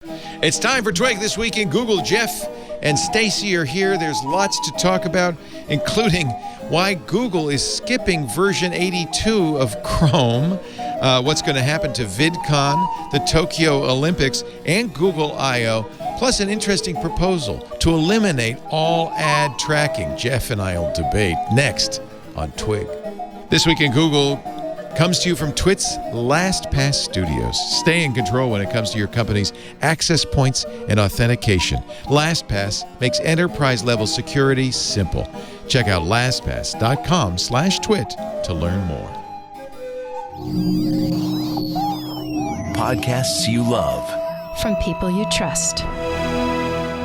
It's time for Twig This Week in Google. Jeff and Stacey are here. There's lots to talk about, including why Google is skipping version 82 of Chrome, what's going to happen to VidCon, the Tokyo Olympics, and Google I/O, plus an interesting proposal to eliminate all ad tracking. Jeff and I will debate next on Twig. This Week in Google comes to you from TWiT's LastPass Studios. Stay in control when it comes to your company's access points and authentication. LastPass makes enterprise-level security simple. Check out lastpass.com/twit to learn more. Podcasts you love. From people you trust.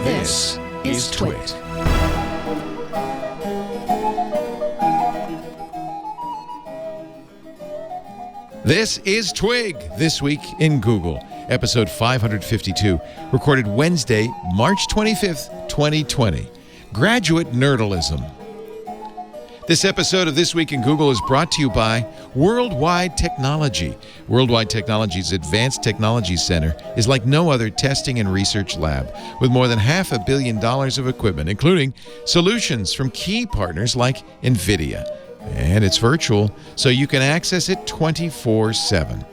This is TWiT. This is Twig, This Week in Google, episode 552, recorded Wednesday, March 25th, 2020. Graduate Nerdalism. This episode of This Week in Google is brought to you by Worldwide Technology. Worldwide Technology's Advanced Technology Center is like no other testing and research lab, with more than $500 million of equipment, including solutions from key partners like NVIDIA. And it's virtual, so you can access it 24/7.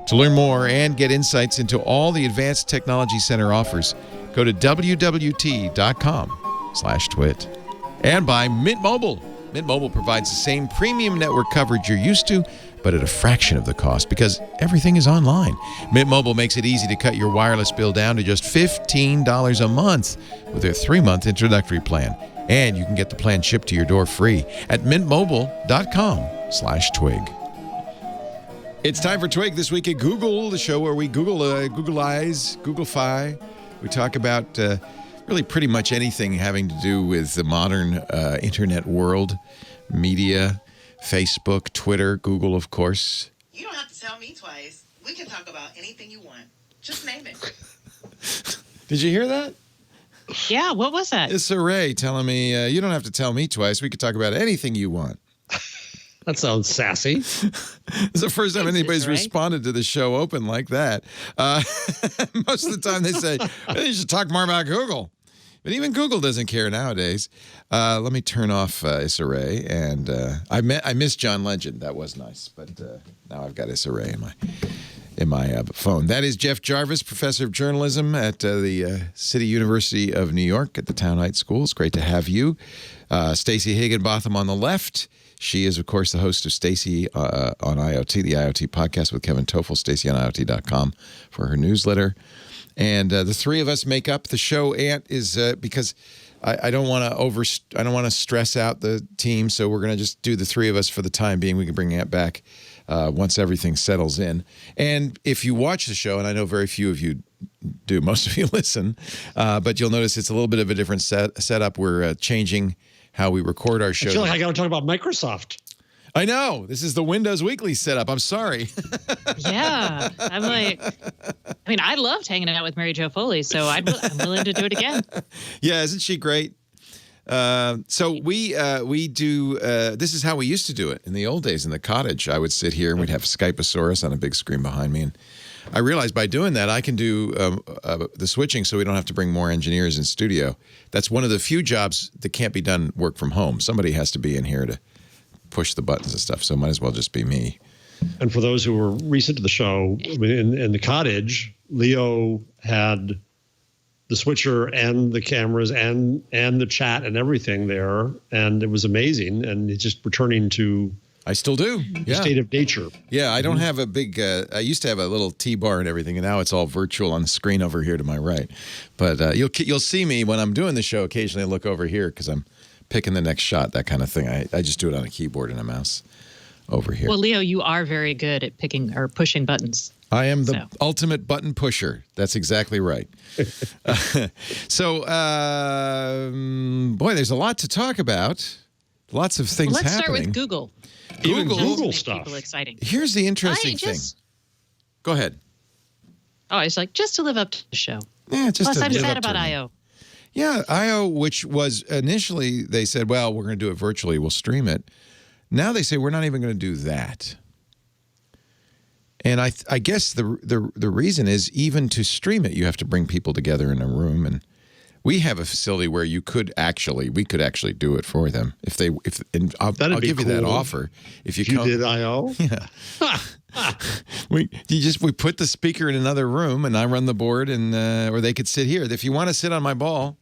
To learn more and get insights into all the Advanced Technology Center offers, go to wwt.com/twit. And by Mint Mobile. Mint Mobile provides the same premium network coverage you're used to, but at a fraction of the cost because everything is online. Mint Mobile makes it easy to cut your wireless bill down to just $15 a month with their 3-month introductory plan. And you can get the plan shipped to your door free at mintmobile.com/twig. It's time for Twig This Week at Google, the show where we Googleize, Googlefy. We talk about really pretty much anything having to do with the modern internet world, media, Facebook, Twitter, Google, of course. You don't have to tell me twice. We can talk about anything you want. Just name it. Did you hear that? Yeah, what was that? It's a Ray telling me, you don't have to tell me twice. We could talk about anything you want. That sounds sassy. It's the first time anybody's responded to the show open like that. Most of the time they say, well, you should talk more about Google. But even Google doesn't care nowadays. Let me turn off Issa Rae. And I missed John Legend. That was nice. But now I've got Issa Rae in my phone. That is Jeff Jarvis, professor of journalism at the City University of New York at the Town Heights School. It's great to have you. Stacey Higginbotham on the left. She is, of course, the host of Stacey on IoT, the IoT podcast with Kevin Toffel, StaceyOnIoT.com for her newsletter. And the three of us make up the show. Ant is because I don't want to stress out the team, so we're going to just do the three of us for the time being. We can bring Ant back once everything settles in. And if you watch the show, and I know very few of you do, most of you listen, but you'll notice it's a little bit of a different setup. We're changing how we record our show. I feel like I got to talk about Microsoft. I know. This is the Windows Weekly setup. I'm sorry. Yeah. I'm like, I mean, I loved hanging out with Mary Jo Foley, so I'm willing to do it again. Yeah, isn't she great? So we do, this is how we used to do it in the old days in the cottage. I would sit here and we'd have Skypeosaurus on a big screen behind me. And I realized by doing that, I can do the switching so we don't have to bring more engineers in studio. That's one of the few jobs that can't be done work from home. Somebody has to be in here to push the buttons and stuff, so it might as well just be me. And for those who were recent to the show, in the cottage, Leo had the switcher and the cameras and the chat and everything there, and it was amazing. And it's just returning to I still do. the state of nature. Yeah, I don't have a big. I used to have a little T-bar and everything, and now it's all virtual on the screen over here to my right. But you'll see me when I'm doing the show. Occasionally, I look over here because I'm picking the next shot, that kind of thing. I just do it on a keyboard and a mouse over here. Well, Leo, you are very good at picking or pushing buttons. I am the ultimate button pusher. That's exactly right. So, boy, there's a lot to talk about. Lots of things Let's happening. Start with Google. Even Google Make stuff. people exciting. Here's the interesting thing. Go ahead. Oh, it's like just to live up to the show. Yeah, just Plus, to I'm live sad up to about it. I/O. Yeah, I/O, which was initially they said, well, we're going to do it virtually. We'll stream it. Now they say we're not even going to do that. And I guess the reason is even to stream it, you have to bring people together in a room. And we have a facility where we could actually do it for them and I'll give you that offer if you come. did IO. Yeah. we put the speaker in another room and I run the board and or they could sit here. If you want to sit on my ball,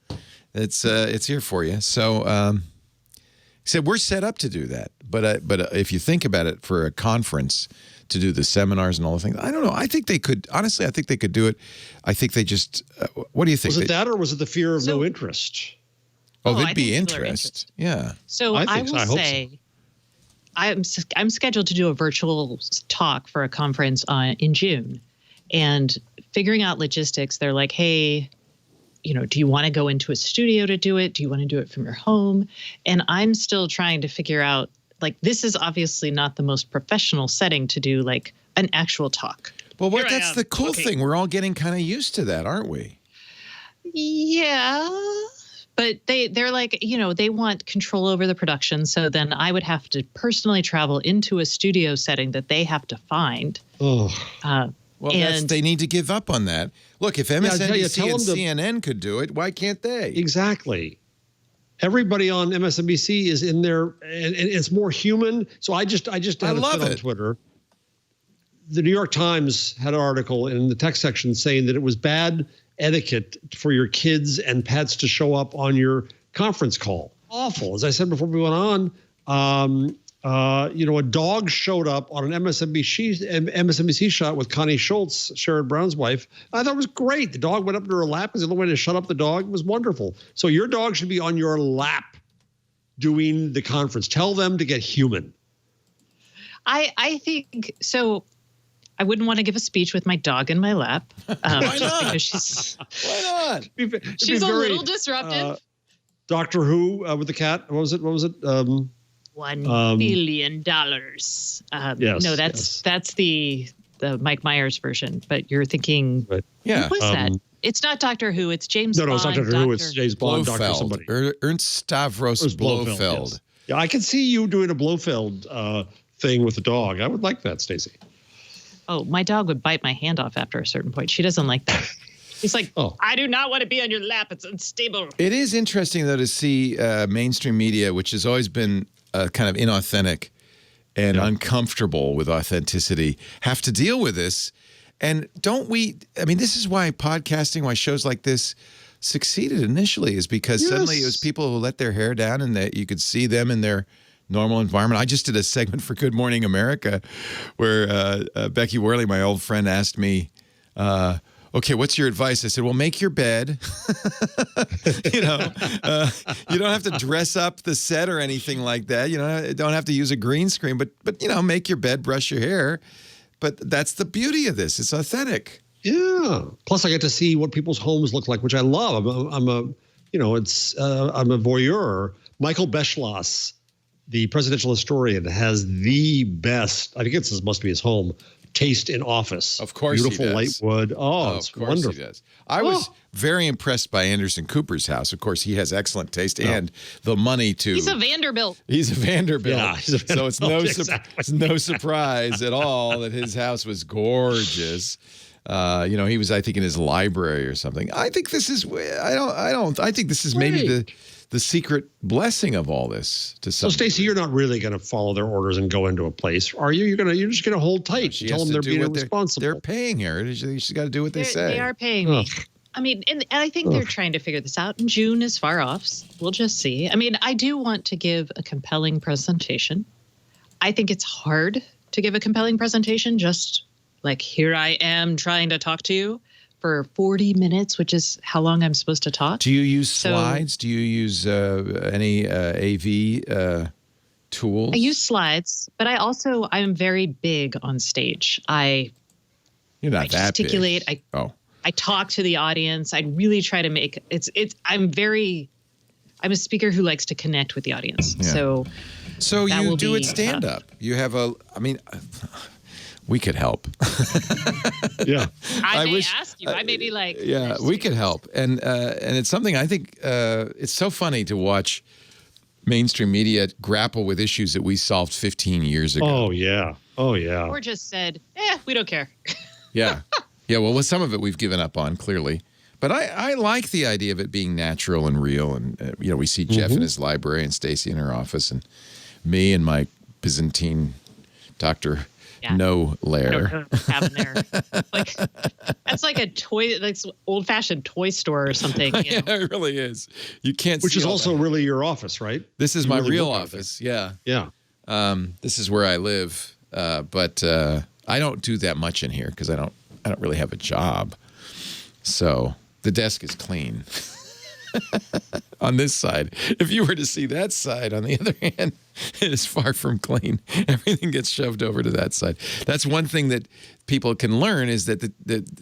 it's here for you. So said we're set up to do that. But if you think about it, for a conference to do the seminars and all the things, I don't know. I think they could. Honestly, I think they could do it. I think they just. What do you think? Was it that, or was it the fear of no interest? Oh, there'd be interest. Yeah. So I will say, I'm scheduled to do a virtual talk for a conference in June, and figuring out logistics. They're like, hey, do you want to go into a studio to do it? Do you want to do it from your home? And I'm still trying to figure out. Like, this is obviously not the most professional setting to do like an actual talk. Well, that's the cool thing. We're all getting kind of used to that, aren't we? Yeah. But they're like, they want control over the production. So then I would have to personally travel into a studio setting that they have to find. Oh. They need to give up on that. Look, if MSNBC and CNN could do it, why can't they? Exactly. Everybody on MSNBC is in there, and it's more human. So I just had a tweet on Twitter. The New York Times had an article in the text section saying that it was bad etiquette for your kids and pets to show up on your conference call. Awful. As I said before we went on, a dog showed up on an MSNBC shot with Connie Schultz, Sherrod Brown's wife. I thought it was great. The dog went up to her lap because the only way to shut up the dog was wonderful. So your dog should be on your lap doing the conference. Tell them to get human. I think so. I wouldn't want to give a speech with my dog in my lap. Why not? Because Why not? She's a little disruptive. Doctor Who with the cat. What was it? $1 billion. Yes. No, that's the Mike Myers version. But you're thinking, yeah, who is that? It's not Doctor Who. It's James Bond. No, it's not Doctor Who. It's James Bond. Doctor somebody. Ernst Stavros Blofeld. Yes. Yeah, I can see you doing a Blofeld thing with the dog. I would like that, Stacey. Oh, my dog would bite my hand off after a certain point. She doesn't like that. He's like, I do not want to be on your lap. It's unstable. It is interesting, though, to see mainstream media, which has always been kind of inauthentic and uncomfortable with authenticity, have to deal with this. And this is why podcasting, why shows like this succeeded initially, is because suddenly it was people who let their hair down and that you could see them in their normal environment. I just did a segment for Good Morning America where Becky Worley, my old friend, asked me, okay, what's your advice? I said, well, make your bed. You don't have to dress up the set or anything like that. You don't have to use a green screen, but make your bed, brush your hair. But that's the beauty of this. It's authentic. Yeah. Plus, I get to see what people's homes look like, which I love. I'm a voyeur. Michael Beschloss, the presidential historian, has the best, I think must be his home, taste in office. Of course Beautiful he does. light wood. Oh, it's wonderful. He does. I was very impressed by Anderson Cooper's house. Of course, he has excellent taste and the money to... He's a Vanderbilt. Yeah, so it's no surprise at all that his house was gorgeous. He was, I think, in his library or something. I think this is... I think this is maybe the secret blessing of all this. So, Stacey, you're not really going to follow their orders and go into a place, are you? You're just going to hold tight. Tell them they're being irresponsible. They're paying her. She's got to do what they say. They are paying me. I mean, and I think they're trying to figure this out. And June is far off. We'll just see. I mean, I do want to give a compelling presentation. I think it's hard to give a compelling presentation. Just like, here I am trying to talk to you for 40 minutes, which is how long I'm supposed to talk. Do you use slides? Do you use any AV tools? I use slides, but I'm very big on stage. You're not that gesticulate. Big. I talk to the audience. I really try to make I'm a speaker who likes to connect with the audience. Yeah. So you do it stand up. You have we could help. Yeah. I may ask you. I may be like. Yeah, we could help. And it's something I think it's so funny to watch mainstream media grapple with issues that we solved 15 years ago. Oh, yeah. Oh, yeah. Or just said, we don't care. Yeah. Yeah, well, with some of it we've given up on, clearly. But I like the idea of it being natural and real. And, we see Jeff in his library and Stacey in her office and me and my Byzantine Dr. No Lair. Like, that's like a toy, like old-fashioned toy store or something. Yeah, it really is. You can't Which see is all also that. really your office, right? This is You my really real work out office. Yeah. Yeah. This is where I live. But I don't do that much in here because I don't really have a job. So the desk is clean on this side. If you were to see that side, on the other hand, it is far from clean. Everything gets shoved over to that side. That's one thing that people can learn is that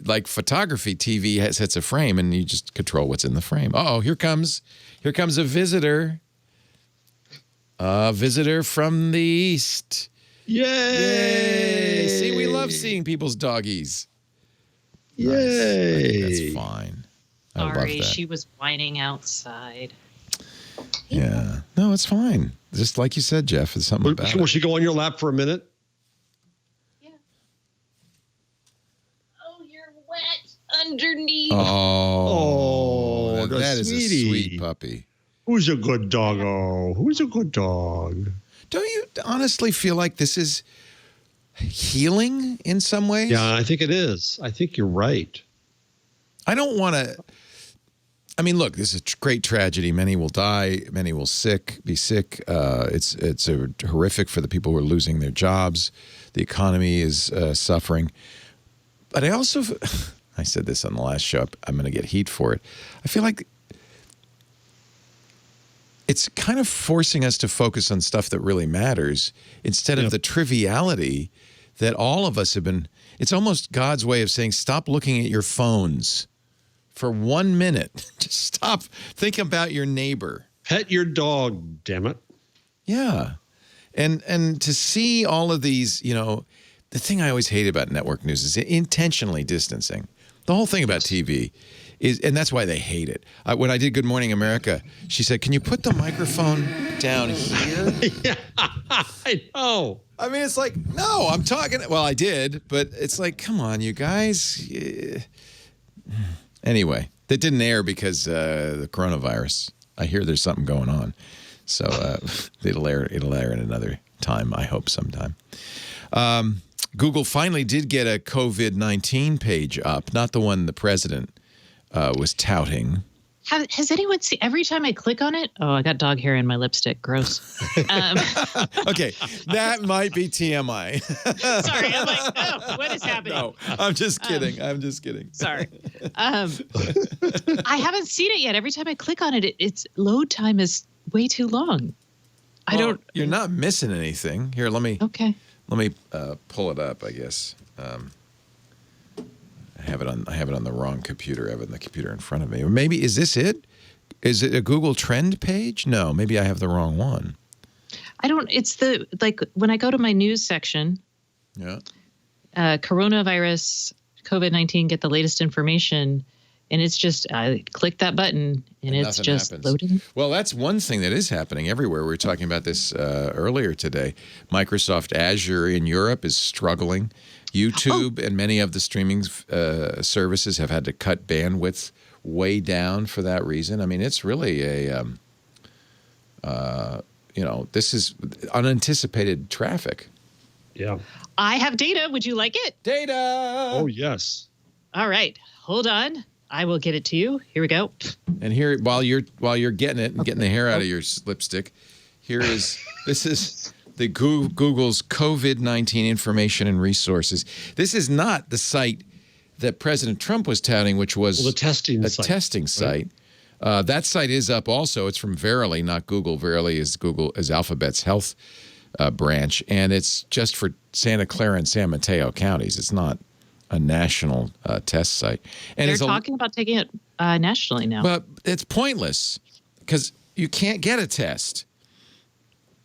like photography, TV sets a frame and you just control what's in the frame. Oh, here comes a visitor. A visitor from the east. Yay! See, we love seeing people's doggies. Yay! Nice. I think that's fine. I love Sorry, that. she was whining outside. Yeah. No, it's fine. Just like you said, Jeff, there's something about Will it. she go on your lap for a minute? Yeah. Oh, you're wet underneath. Oh, the that is a sweetie. sweet puppy. Who's a good doggo? Who's a good dog? Don't you honestly feel like this is healing in some ways? Yeah, I think it is. I think you're right. I don't want to. I mean, look, this is a great tragedy. Many will die. Many will be sick. It's horrific for the people who are losing their jobs. The economy is suffering. But I also, I said this on the last show. I'm going to get heat for it. I feel like it's kind of forcing us to focus on stuff that really matters instead of the triviality that all of us have been. It's almost God's way of saying, stop looking at your phones for 1 minute. Just stop. Think about your neighbor. Pet your dog, damn it. Yeah. And to see all of these, the thing I always hate about network news is intentionally distancing. The whole thing about TV is, and that's why they hate it. When I did Good Morning America, she said, can you put the microphone down here? Yeah, I know. I mean, it's like, no, I'm talking. Well, I did, but it's like, come on, you guys. Anyway, that didn't air because the coronavirus. I hear there's something going on. So it'll air in another time, I hope sometime. Google finally did get a COVID-19 page up, not the one the president was touting. Has anyone seen, every time I click on it, oh, I got dog hair in my lipstick. Gross. Okay, that might be TMI. Sorry, I'm like, oh, what is happening? No, I'm just kidding. I'm just kidding. Sorry. I haven't seen it yet. Every time I click on it, its load time is way too long. You're not missing anything. Here, let me pull it up, I guess. I have it on the wrong computer. I have it on the computer in front of me. Or maybe, is this it? Is it a Google Trend page? No, maybe I have the wrong one. It's when I go to my news section. Yeah. Coronavirus, COVID-19, get the latest information. And it's just, I click that button and it's just happens. Loading. Well, that's one thing that is happening everywhere. We were talking about this earlier today. Microsoft Azure in Europe is struggling. YouTube and many of the streaming services have had to cut bandwidth way down for that reason. I mean, it's really this is unanticipated traffic. Yeah. I have data. Would you like it? Data. Oh, yes. All right. Hold on. I will get it to you. Here we go. And here, while you're getting it and getting the hair out of your lipstick, this is the Google's COVID-19 information and resources. This is not the site that President Trump was touting, which was the testing site. That site is up also. It's from Virology, not Google. Virology is Alphabet's health branch, and it's just for Santa Clara and San Mateo counties. It's not a national test site. And they're talking about taking it nationally now. But it's pointless because you can't get a test.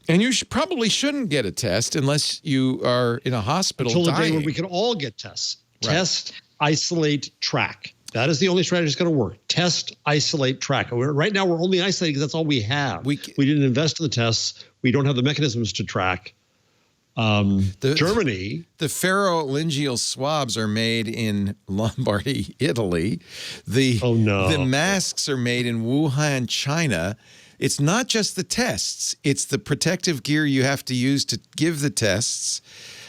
And you probably shouldn't get a test unless you are in a hospital Until the dying. day when we can all get tests. Right. Test, isolate, track. That is the only strategy that's going to work. Test, isolate, track. Right now, we're only isolating because that's all we have. We didn't invest in the tests. We don't have the mechanisms to track. Germany. The pharyngeal swabs are made in Lombardy, Italy. The masks are made in Wuhan, China. It's not just the tests. It's the protective gear you have to use to give the tests.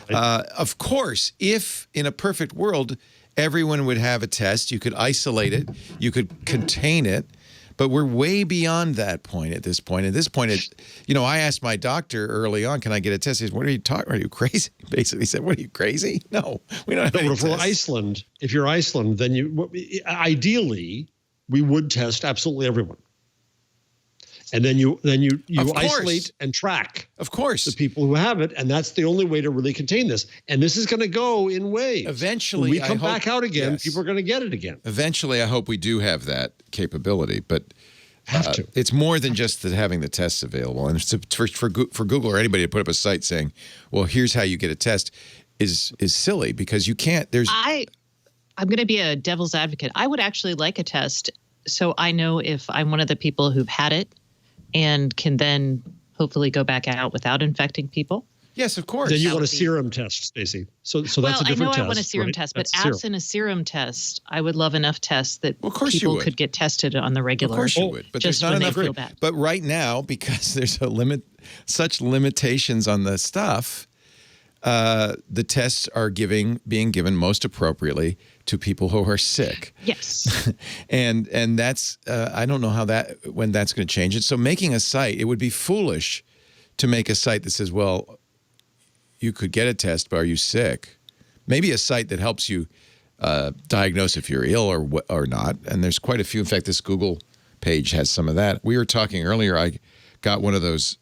Of course, if in a perfect world, everyone would have a test, you could isolate it, you could contain it. But we're way beyond that point at this point. At this point, I asked my doctor early on, can I get a test? He said, what are you talking? Are you crazy? Basically said, what are you crazy? No, we don't have any tests. If you're Iceland, then ideally, we would test absolutely everyone. And then you isolate and track, of course, the people who have it, and that's the only way to really contain this. And this is going to go in waves. Eventually, when we come back out again, people are going to get it again. Eventually, I hope we do have that capability, but it's more than just having the tests available. And for Google or anybody to put up a site saying, "Well, here's how you get a test," is silly because you can't. I'm going to be a devil's advocate. I would actually like a test so I know if I'm one of the people who've had it and can then hopefully go back out without infecting people. Yes, of course. Then you want a serum test, Stacey. So that's a different test. I know I want a serum test, but absent a serum test, I would love enough tests that people could get tested on the regular. Of course you would, but just there's not when enough. But right now, because there's such limitations on the stuff, the tests are being given most appropriately to people who are sick. Yes. and that's I don't know when that's going to change it. So making a site, it would be foolish to make a site that says, well, you could get a test, but are you sick? Maybe a site that helps you diagnose if you're ill or not. And there's quite a few. In fact, this Google page has some of that. We were talking earlier, I got one of those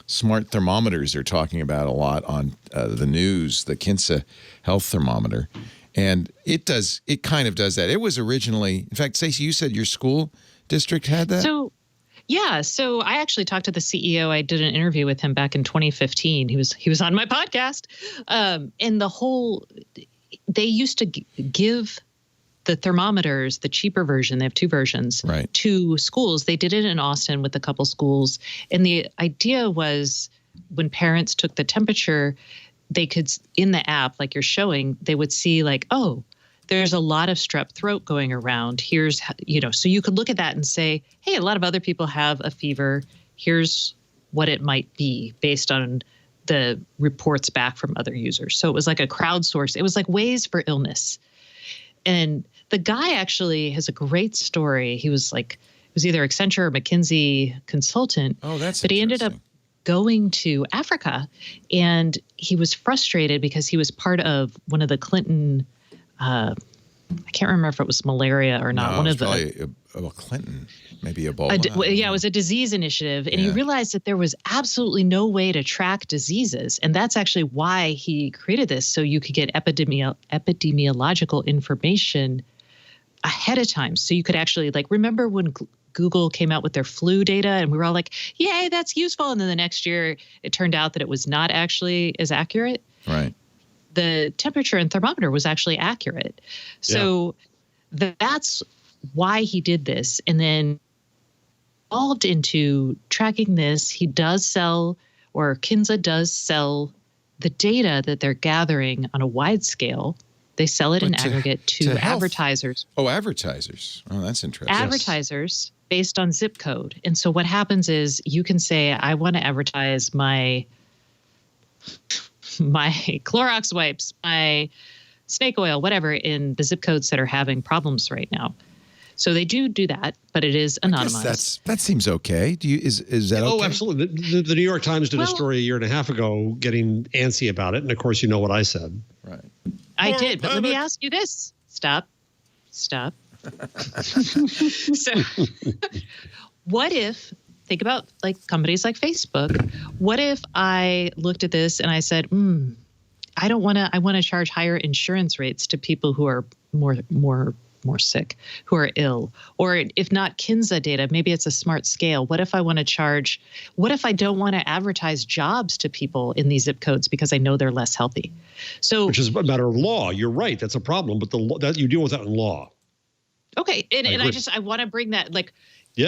smart thermometers they're talking about a lot on the news, the Kinsa health thermometer. And it kind of does that. It was originally, in fact, Stacey, you said your school district had that? So I actually talked to the CEO. I did an interview with him back in 2015. He was on my podcast. And they used to give the thermometers, the cheaper version, they have two versions, right, to schools. They did it in Austin with a couple schools. And the idea was when parents took the temperature, they could, in the app, like you're showing, they would see like, oh, there's a lot of strep throat going around. Here's, so you could look at that and say, hey, a lot of other people have a fever. Here's what it might be based on the reports back from other users. So it was like a crowdsource. It was like Wyze for illness. And the guy actually has a great story. He was either Accenture or McKinsey consultant. Oh, that's but he ended up going to Africa, and he was frustrated because he was part of one of the Clinton, I can't remember if it was malaria or not. No, one it of the probably Clinton, maybe Ebola. It was a disease initiative, and he realized that there was absolutely no way to track diseases, and that's actually why he created this, so you could get epidemiological information ahead of time, so you could actually remember when Google came out with their flu data and we were all like, yay, that's useful. And then the next year it turned out that it was not actually as accurate. Right. The temperature and thermometer was actually accurate. So that's why he did this. And then evolved into tracking this. He does sell, or Kinsa does sell, the data that they're gathering on a wide scale. They sell it in aggregate to advertisers. Oh, advertisers. Oh, that's interesting. Advertisers based on zip code. And so what happens is you can say, I want to advertise my Clorox wipes, my snake oil, whatever, in the zip codes that are having problems right now. So they do that, but it is anonymized. That seems okay. Is that okay? Oh, absolutely. The New York Times did a story a year and a half ago getting antsy about it. And of course, you know what I said. Right. I did, but let me ask you this. Stop. So what if, think about companies like Facebook. What if I looked at this and I said, I want to charge higher insurance rates to people who are more sick, who are ill, or if not Kinsa data, maybe it's a smart scale. What if I don't want to advertise jobs to people in these zip codes because I know they're less healthy? So, which is a matter of law. You're right. That's a problem. But that you deal with that in law. Okay. And I want to bring that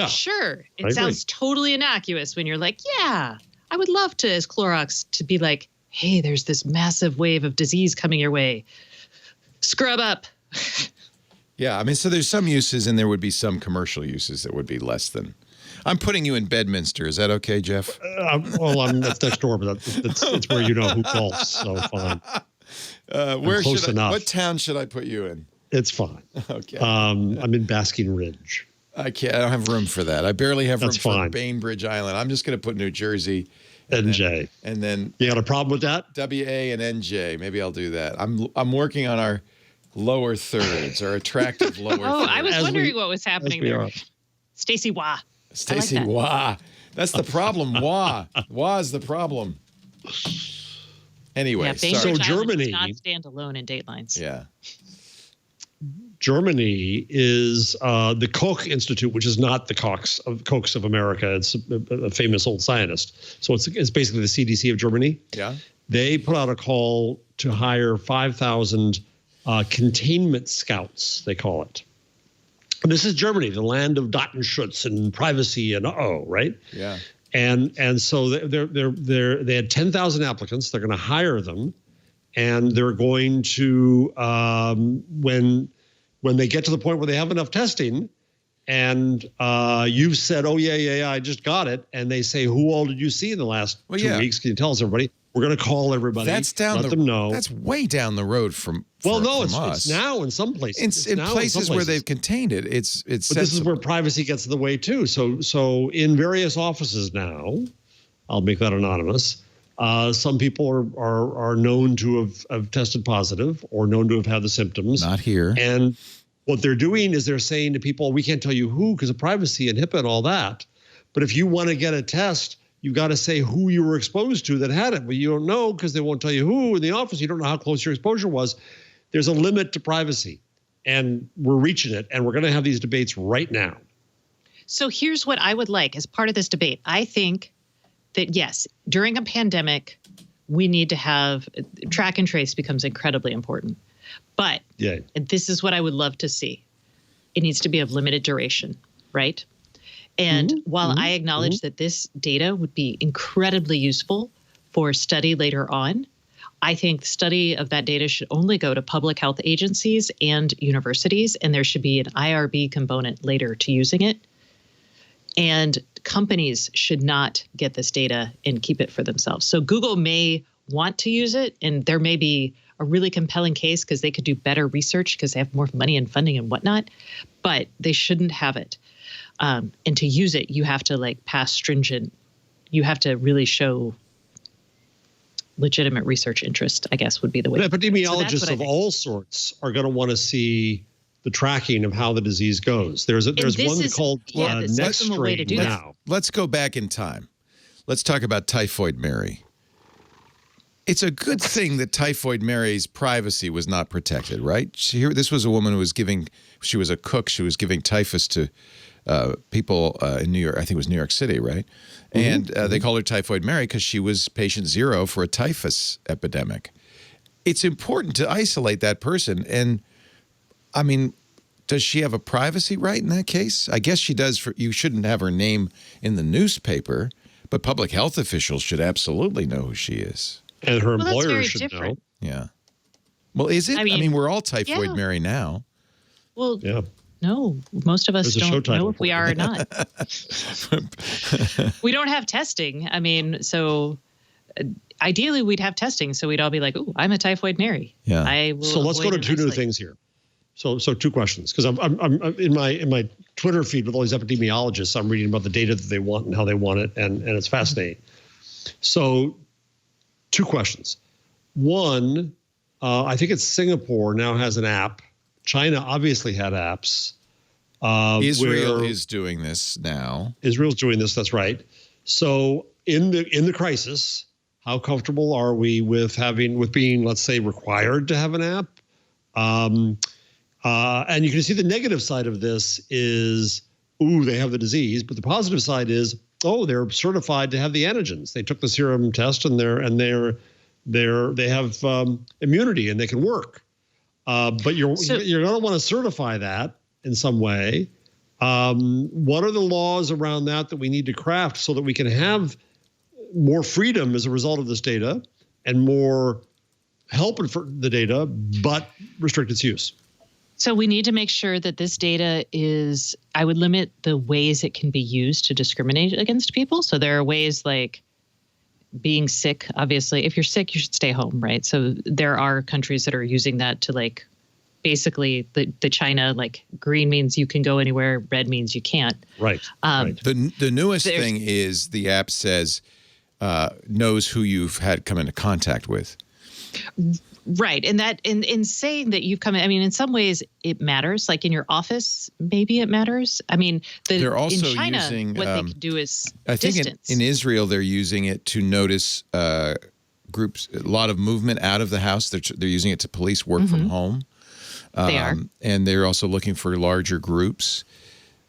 sure. It sounds totally innocuous when you're like, yeah, I would love to, as Clorox, to be like, hey, there's this massive wave of disease coming your way. Scrub up. Yeah, I mean, so there's some uses and there would be some commercial uses that would be less than. I'm putting you in Bedminster. Is that okay, Jeff? That's next door, but it's where you know who calls. So fine. What town should I put you in? It's fine. Okay. I'm in Basking Ridge. I don't have room for that. I barely have room fine. for Bainbridge Island. I'm just going to put New Jersey. NJ. And then you got a problem with that? WA and NJ. Maybe I'll do that. I'm working on our lower thirds, our attractive lower thirds. I was wondering what was happening there. Stacey Wah. Stacey Wah. That's the problem. Wah. Wah is the problem. Anyway, so Germany does not stand alone in datelines. Yeah. Germany is the Koch Institute, which is not the Kochs of America. It's a famous old scientist. So it's basically the CDC of Germany. Yeah. They put out a call to hire 5,000 containment scouts, they call it. And this is Germany, the land of Datenschutz and privacy and right? Yeah. And so they had 10,000 applicants. They're going to hire them, and they're going to when they get to the point where they have enough testing, and you've said, oh yeah, I just got it, and they say, who all did you see in the last 2 weeks? Can you tell us, everybody? We're going to call everybody. That's let them know. That's way down the road from. It's now in some places. In places where they've contained it. It's. But this is where privacy gets in the way too. So in various offices now, I'll make that anonymous. Some people are known to have tested positive or known to have had the symptoms. Not here. And what they're doing is they're saying to people, we can't tell you who because of privacy and HIPAA and all that. But if you want to get a test, you've got to say who you were exposed to that had it. But you don't know because they won't tell you who in the office. You don't know how close your exposure was. There's a limit to privacy. And we're reaching it. And we're going to have these debates right now. So here's what I would like as part of this debate. I think that, yes, during a pandemic, we need to have track and trace becomes incredibly important. But and this is what I would love to see. It needs to be of limited duration, right? And while I acknowledge that this data would be incredibly useful for study later on, I think the study of that data should only go to public health agencies and universities, and there should be an IRB component later to using it. And companies should not get this data and keep it for themselves. So Google may want to use it, and there may be a really compelling case because they could do better research because they have more money and funding and whatnot, but they shouldn't have it. And to use it, you have to pass stringent, you have to really show legitimate research interest, I guess would be the way. But epidemiologists of all sorts are going to want to see the tracking of how the disease goes. There's one called Next Strain now. Let's go back in time. Let's talk about Typhoid Mary. It's a good thing that Typhoid Mary's privacy was not protected, right? This was a woman who was she was a cook. She was giving typhus to people in New York. I think it was New York City, right? And they called her Typhoid Mary because she was patient zero for a typhus epidemic. It's important to isolate that person. And I mean, does she have a privacy right in that case? I guess she does. You shouldn't have her name in the newspaper, but public health officials should absolutely know who she is. And her employer should know. Yeah. Well, is it? I mean we're all Typhoid Mary now. Well, no, most of us don't know if we are or not. We don't have testing. I mean, so ideally we'd have testing, so we'd all be like, "Ooh, I'm a Typhoid Mary." Yeah. So let's go to two new things here. So two questions, because I'm in my Twitter feed with all these epidemiologists. I'm reading about the data that they want and how they want it, and it's fascinating. So, two questions. One, I think it's Singapore now has an app. China obviously had apps. Israel is doing this now. Israel's doing this. That's right. So in the crisis, how comfortable are we with being, let's say, required to have an app? And you can see the negative side of this is, they have the disease. But the positive side is, they're certified to have the antigens. They took the serum test and they have immunity and they can work. But you're going to want to certify that in some way. What are the laws around that we need to craft so that we can have more freedom as a result of this data, and more help for the data, but restrict its use. So we need to make sure that this data I would limit the ways it can be used to discriminate against people. So there are ways like being sick. Obviously, if you're sick, you should stay home, right? So there are countries that are using that to like, basically the China, like green means you can go anywhere, red means you can't. Right. Right. The newest thing is the app says, knows who you've had come into contact with. Right. And that in saying that you've come in, I mean, in some ways it matters. Like in your office, maybe it matters. I mean, they're also in China, using, what they can do is I think distance. in Israel, they're using it to notice groups, a lot of movement out of the house. They're using it to police work from home. They are. And they're also looking for larger groups.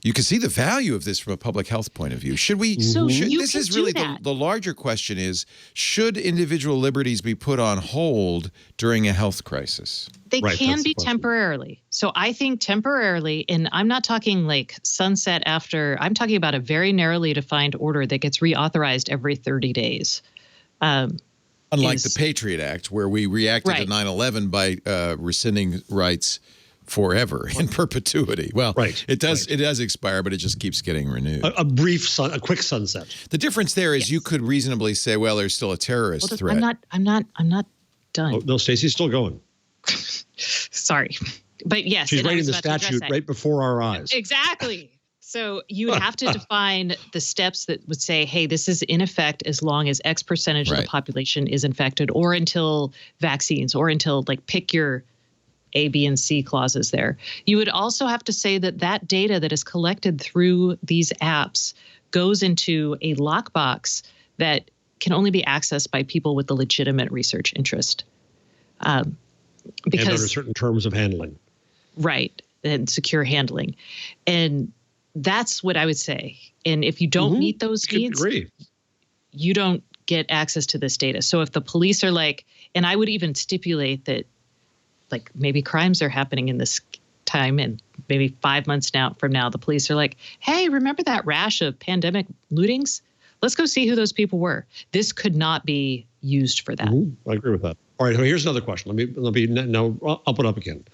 You can see the value of this from a public health point of view. Should we? So you this can is do really that. the larger question is: should individual liberties be put on hold during a health crisis? They Right, can that's be the question. temporarily. So I think temporarily, and I'm not talking like sunset after, I'm talking about a very narrowly defined order that gets reauthorized every 30 days. Unlike the Patriot Act, where we reacted to Right. 9/11 by rescinding rights forever in perpetuity. Well, Right, it does expire, but it just keeps getting renewed. A quick sunset. The difference there is you could reasonably say, well, there's still a terrorist Well, threat. I'm not done. Oh, no, Stacey's still going. Sorry. But yes. She's and I writing was the about to address statute that. right before our eyes. Exactly. So you would have to define the steps that would say, hey, this is in effect as long as X percentage of Right. the population is infected, or until vaccines, or until like pick your A, B, and C clauses there. You would also have to say that that data that is collected through these apps goes into a lockbox that can only be accessed by people with a legitimate research interest. And under Because certain terms of handling. right, and secure handling. And that's what I would say. And if you don't meet those I could needs, agree. you don't get access to this data. So if the police are like, and I would even stipulate that like maybe crimes are happening in this time, and maybe 5 months from now, the police are like, hey, remember that rash of pandemic lootings? Let's go see who those people were. This could not be used for that. I agree with that. All right, well, here's another question. Let me now up it up again.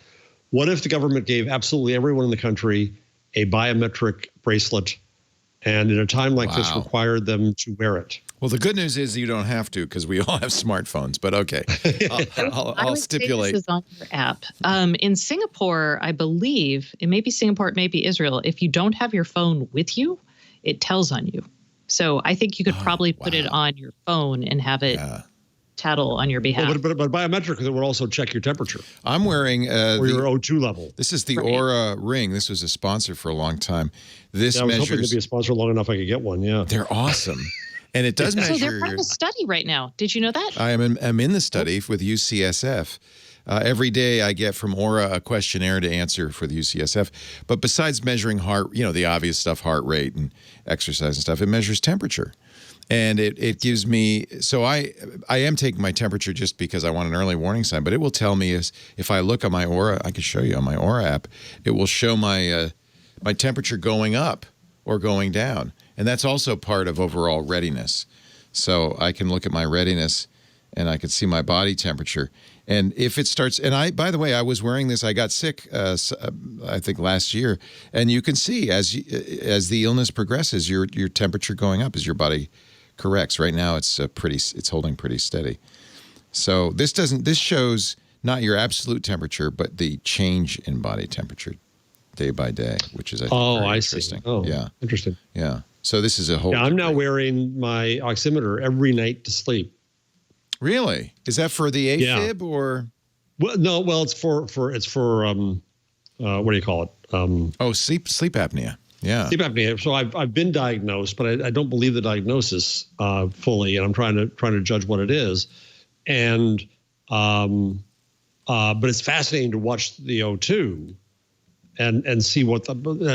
What if the government gave absolutely everyone in the country a biometric bracelet, and in a time like this Wow. required them to wear it? Well, the good news is you don't have to because we all have smartphones. But okay, I'll would say stipulate. this is on your app. In Singapore, I believe, it may be Singapore, it may be Israel, if you don't have your phone with you, it tells on you. So I think you could probably put it on your phone and have it tattle on your behalf. Well, but biometric, it would also check your temperature I'm wearing or your O2 level. this is the Right. Aura ring. This was a sponsor for a long time. This Yeah, I was hoping to measures. be a sponsor long enough I could get one. Yeah. They're awesome, and it does So measure. they're part of a study right now. Did you know that? I'm in the study with UCSF. Every day I get from Aura a questionnaire to answer for the UCSF. But besides measuring heart, the obvious stuff, heart rate and exercise and stuff, it measures temperature. And it gives me, so I am taking my temperature just because I want an early warning sign, but it will tell me if I look on my Aura, I can show you on my Aura app, it will show my my temperature going up or going down. And that's also part of overall readiness. So I can look at my readiness and I can see my body temperature. And if it starts, and by the way, I was wearing this, I got sick, I think last year, and you can see as the illness progresses, your temperature going up as your body corrects. Right now, it's holding pretty steady. So this shows not your absolute temperature, but the change in body temperature day by day, which is I think very I interesting. see. Oh, yeah, interesting. yeah. So this is a whole. Yeah, I'm now wearing my oximeter every night to sleep. Really? Is that for the AFib or? Well, no. Well, it's for what do you call it? Sleep apnea. Yeah. Sleep apnea. So I've been diagnosed, but I don't believe the diagnosis fully, and I'm trying to judge what it is. And but it's fascinating to watch the O2 and see what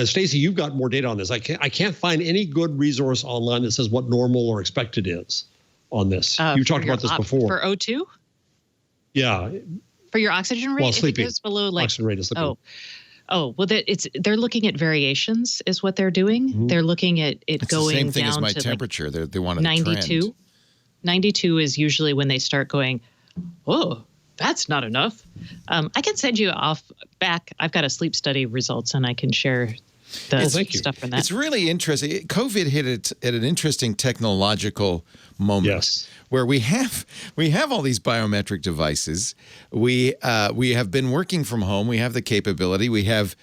Stacey, you've got more data on this. I can't find any good resource online that says what normal or expected is on this. You talked about this before. For O2? Yeah. For your oxygen rate? Well, if sleeping. it goes below like Oxygen rate is sleeping. Oh, well, they're looking at variations is what they're doing. They're looking at it It's going the same thing down as my to temperature. They want a 92. trend. 92 is usually when they start going, oh, that's not enough. I can send you back. I've got a sleep study results, and I can share the stuff from that. It's really interesting. COVID hit it at an interesting technological moment where we have all these biometric devices. We have been working from home. We have the capability. We have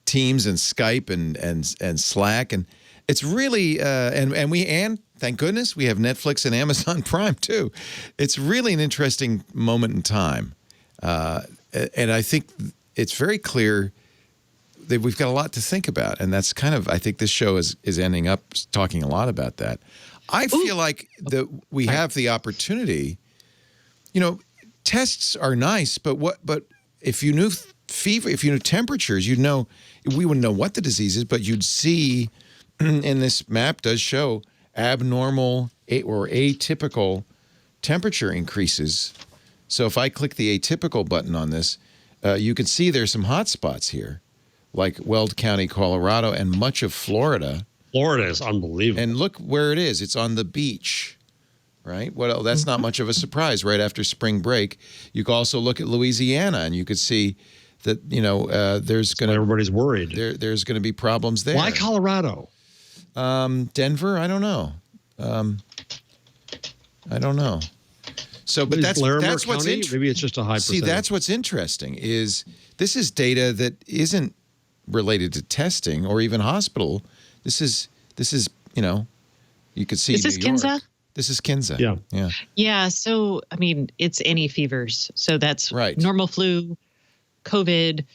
Teams and Skype and Slack, and it's really and thank goodness we have Netflix and Amazon Prime too. It's really an interesting moment in time, and I think it's very clear that we've got a lot to think about, and that's kind of, I think this show is ending up talking a lot about that. I feel like that we have the opportunity. You know, tests are nice, but if you knew fever, if you knew temperatures, you'd know. We wouldn't know what the disease is, but you'd see, and this map does show abnormal or atypical temperature increases. So if I click the atypical button on this, you can see there's some hot spots here, like Weld County, Colorado, and much of Florida. Florida is unbelievable. And look where it is. It's on the beach, right? Well, that's not much of a surprise right after spring break. You can also look at Louisiana, and you could see that, you know, there's going to... Everybody's worried. There's going to be problems there. Why Colorado? Denver? I don't know. I don't know. So, but that's what's interesting. Maybe it's just a high percentage. See, that's what's interesting is this is data that isn't related to testing or even hospital. This is you know, you could see. Is this Kinsa? This is Kinsa. Yeah. Yeah. So, I mean, it's any fevers. So that's normal flu, COVID,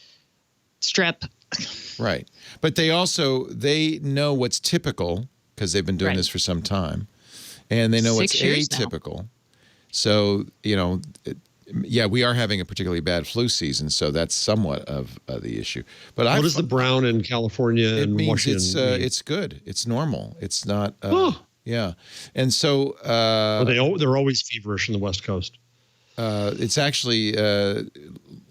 strep. Right. But they know what's typical because they've been doing this for some time, and they know what's atypical. Now. So, you know, we are having a particularly bad flu season, so that's somewhat of the issue. But what does the brown in California and Washington mean? It's good. It's normal. It's not. Yeah. And so they're always feverish in the West Coast. It's actually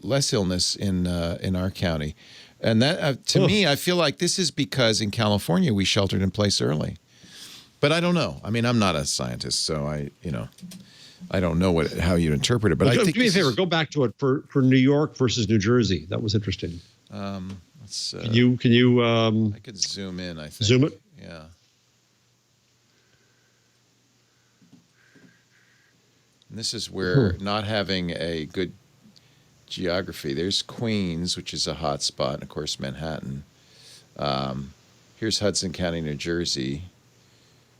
less illness in our county. And that, to me, I feel like this is because in California we sheltered in place early. But I don't know. I mean, I'm not a scientist, so I don't know how you interpret it. But I think do me a favor. Go back to it for New York versus New Jersey. That was interesting. Let's. Can you? I could zoom in. I think. Zoom it. Yeah. And this is where not having a good geography. There's Queens, which is a hot spot, and of course Manhattan. Here's Hudson County, New Jersey,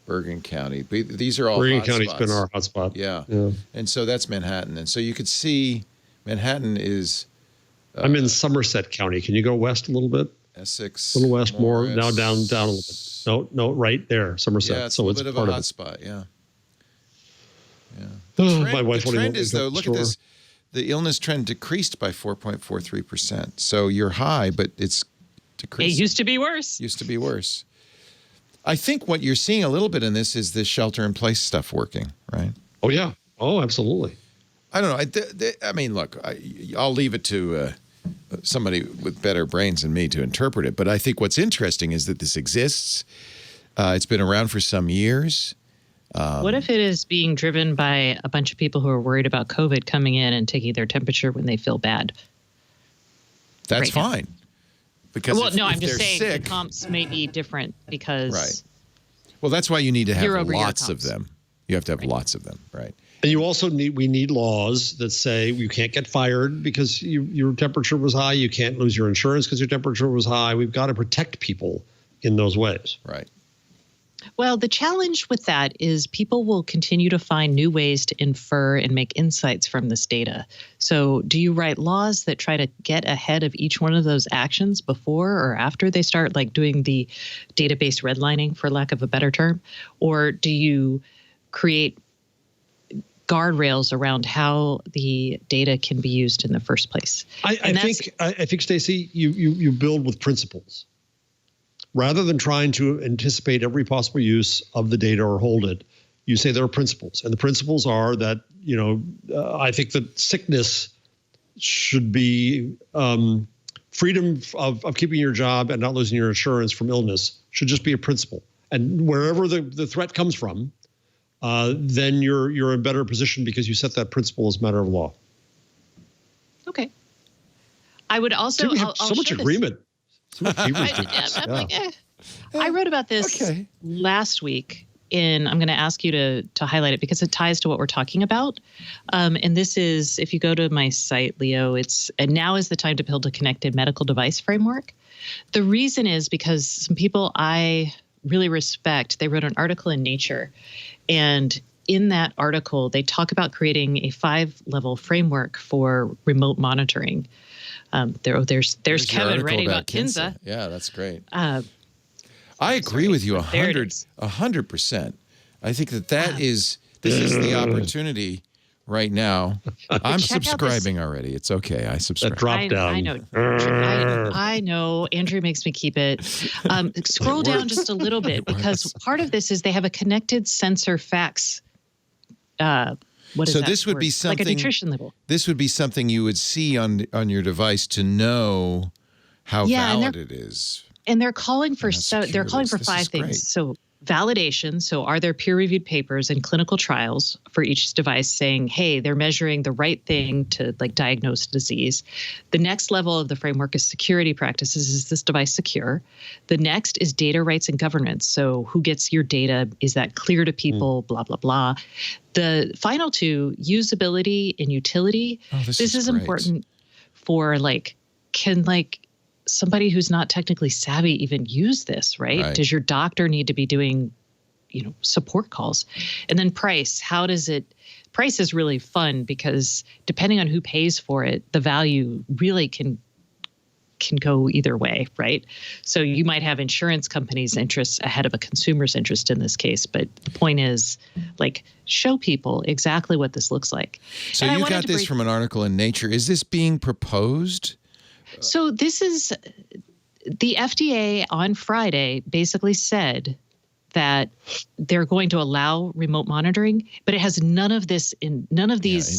Bergen County. These are all Bergen hot County's spots. been our hot spot. Yeah. And so that's Manhattan. And so you could see Manhattan is... I'm in Somerset County. Can you go west a little bit? Essex. A little west, Morris. more. Now down a little bit. No, right there, Somerset. Yeah, it's so a little bit of a hot spot, yeah. My wife the trend is, though, look at this. The illness trend decreased by 4.43%. So you're high, but it's decreasing. It used to be worse. I think what you're seeing a little bit in this is the shelter-in-place stuff working, right? Oh, yeah. Oh, absolutely. I don't know. I mean, look, I'll leave it to somebody with better brains than me to interpret it. But I think what's interesting is that this exists. It's been around for some years. What if it is being driven by a bunch of people who are worried about COVID coming in and taking their temperature when they feel bad? That's fine. Because I'm just saying sick, the comps may be different because... Right. Well, that's why you need to have lots of them. You have to have lots of them, right? And you also need laws that say you can't get fired because your temperature was high. You can't lose your insurance because your temperature was high. We've got to protect people in those ways. Right. Well, the challenge with that is people will continue to find new ways to infer and make insights from this data. So do you write laws that try to get ahead of each one of those actions before or after they start, like doing the database redlining, for lack of a better term? Or do you create guardrails around how the data can be used in the first place? I think, Stacey, you build with principles. Rather than trying to anticipate every possible use of the data or hold it, you say there are principles. And the principles are that, I think that sickness should be freedom of keeping your job and not losing your insurance from illness should just be a principle. And wherever the threat comes from, then you're in a better position because you set that principle as a matter of law. Okay. I would also. We have so much agreement. So much I wrote about this last week. I'm going to ask you to highlight it because it ties to what we're talking about. And this is, if you go to my site, Leo, and now is the time to build a connected medical device framework. The reason is because some people I really respect, they wrote an article in Nature. And in that article, they talk about creating a 5-level framework for remote monitoring. There's Kevin writing about Kinsa. Yeah, that's great. I agree with you 100%. I think this is the opportunity right now. I'm subscribing already. It's okay. I subscribe. That drop down. I know. Andrew makes me keep it. Scroll down just a little bit because part of this is they have a connected sensor fax. What is so that this would word? be something like a nutrition label. This would be something you would see on your device to know how valid it is. And they're calling for 5 things. Great. So validation. So are there peer-reviewed papers and clinical trials for each device saying, hey, they're measuring the right thing to diagnose disease? The next level of the framework is security practices. Is this device secure? The next is data rights and governance. So who gets your data? Is that clear to people? Blah, blah, blah. The final 2, usability and utility. Oh, this is great. Important for can somebody who's not technically savvy even use this, right? Does your doctor need to be doing, support calls? And then price, price is really fun because depending on who pays for it, the value really can go either way, right? So you might have insurance companies' interests ahead of a consumer's interest in this case. But the point is, show people exactly what this looks like. So you got this from an article in Nature. Is this being proposed? So this is the FDA on Friday basically said that they're going to allow remote monitoring, but it has none of these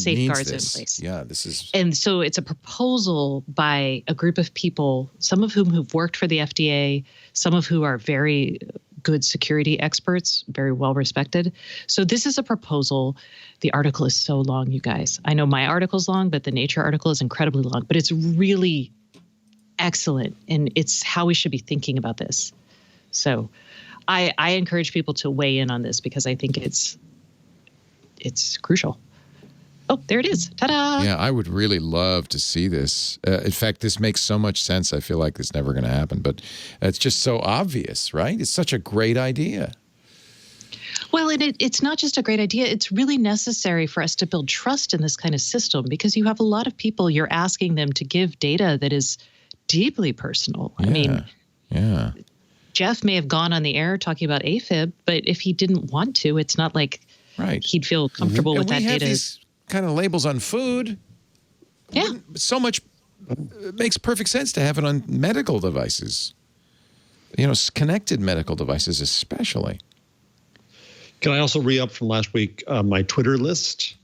safeguards in place. Yeah, this is. And so it's a proposal by a group of people, some of whom have worked for the FDA, some of who are very good security experts, very well respected. So this is a proposal. The article is so long, you guys. I know my article's long, but the Nature article is incredibly long, but it's really excellent. And it's how we should be thinking about this. So I encourage people to weigh in on this because I think it's crucial. Oh, there it is. Ta-da! Yeah, I would really love to see this. In fact, this makes so much sense. I feel like it's never going to happen, but it's just so obvious, right? It's such a great idea. Well, and it's not just a great idea. It's really necessary for us to build trust in this kind of system because you have a lot of people, you're asking them to give data that is deeply personal. Yeah. I mean, yeah. Jeff may have gone on the air talking about AFib, but if he didn't want to, it's not like he'd feel comfortable with that data. These kind of labels on food. Yeah. So much, it makes perfect sense to have it on medical devices. Connected medical devices especially. Can I also re-up from last week my Twitter list?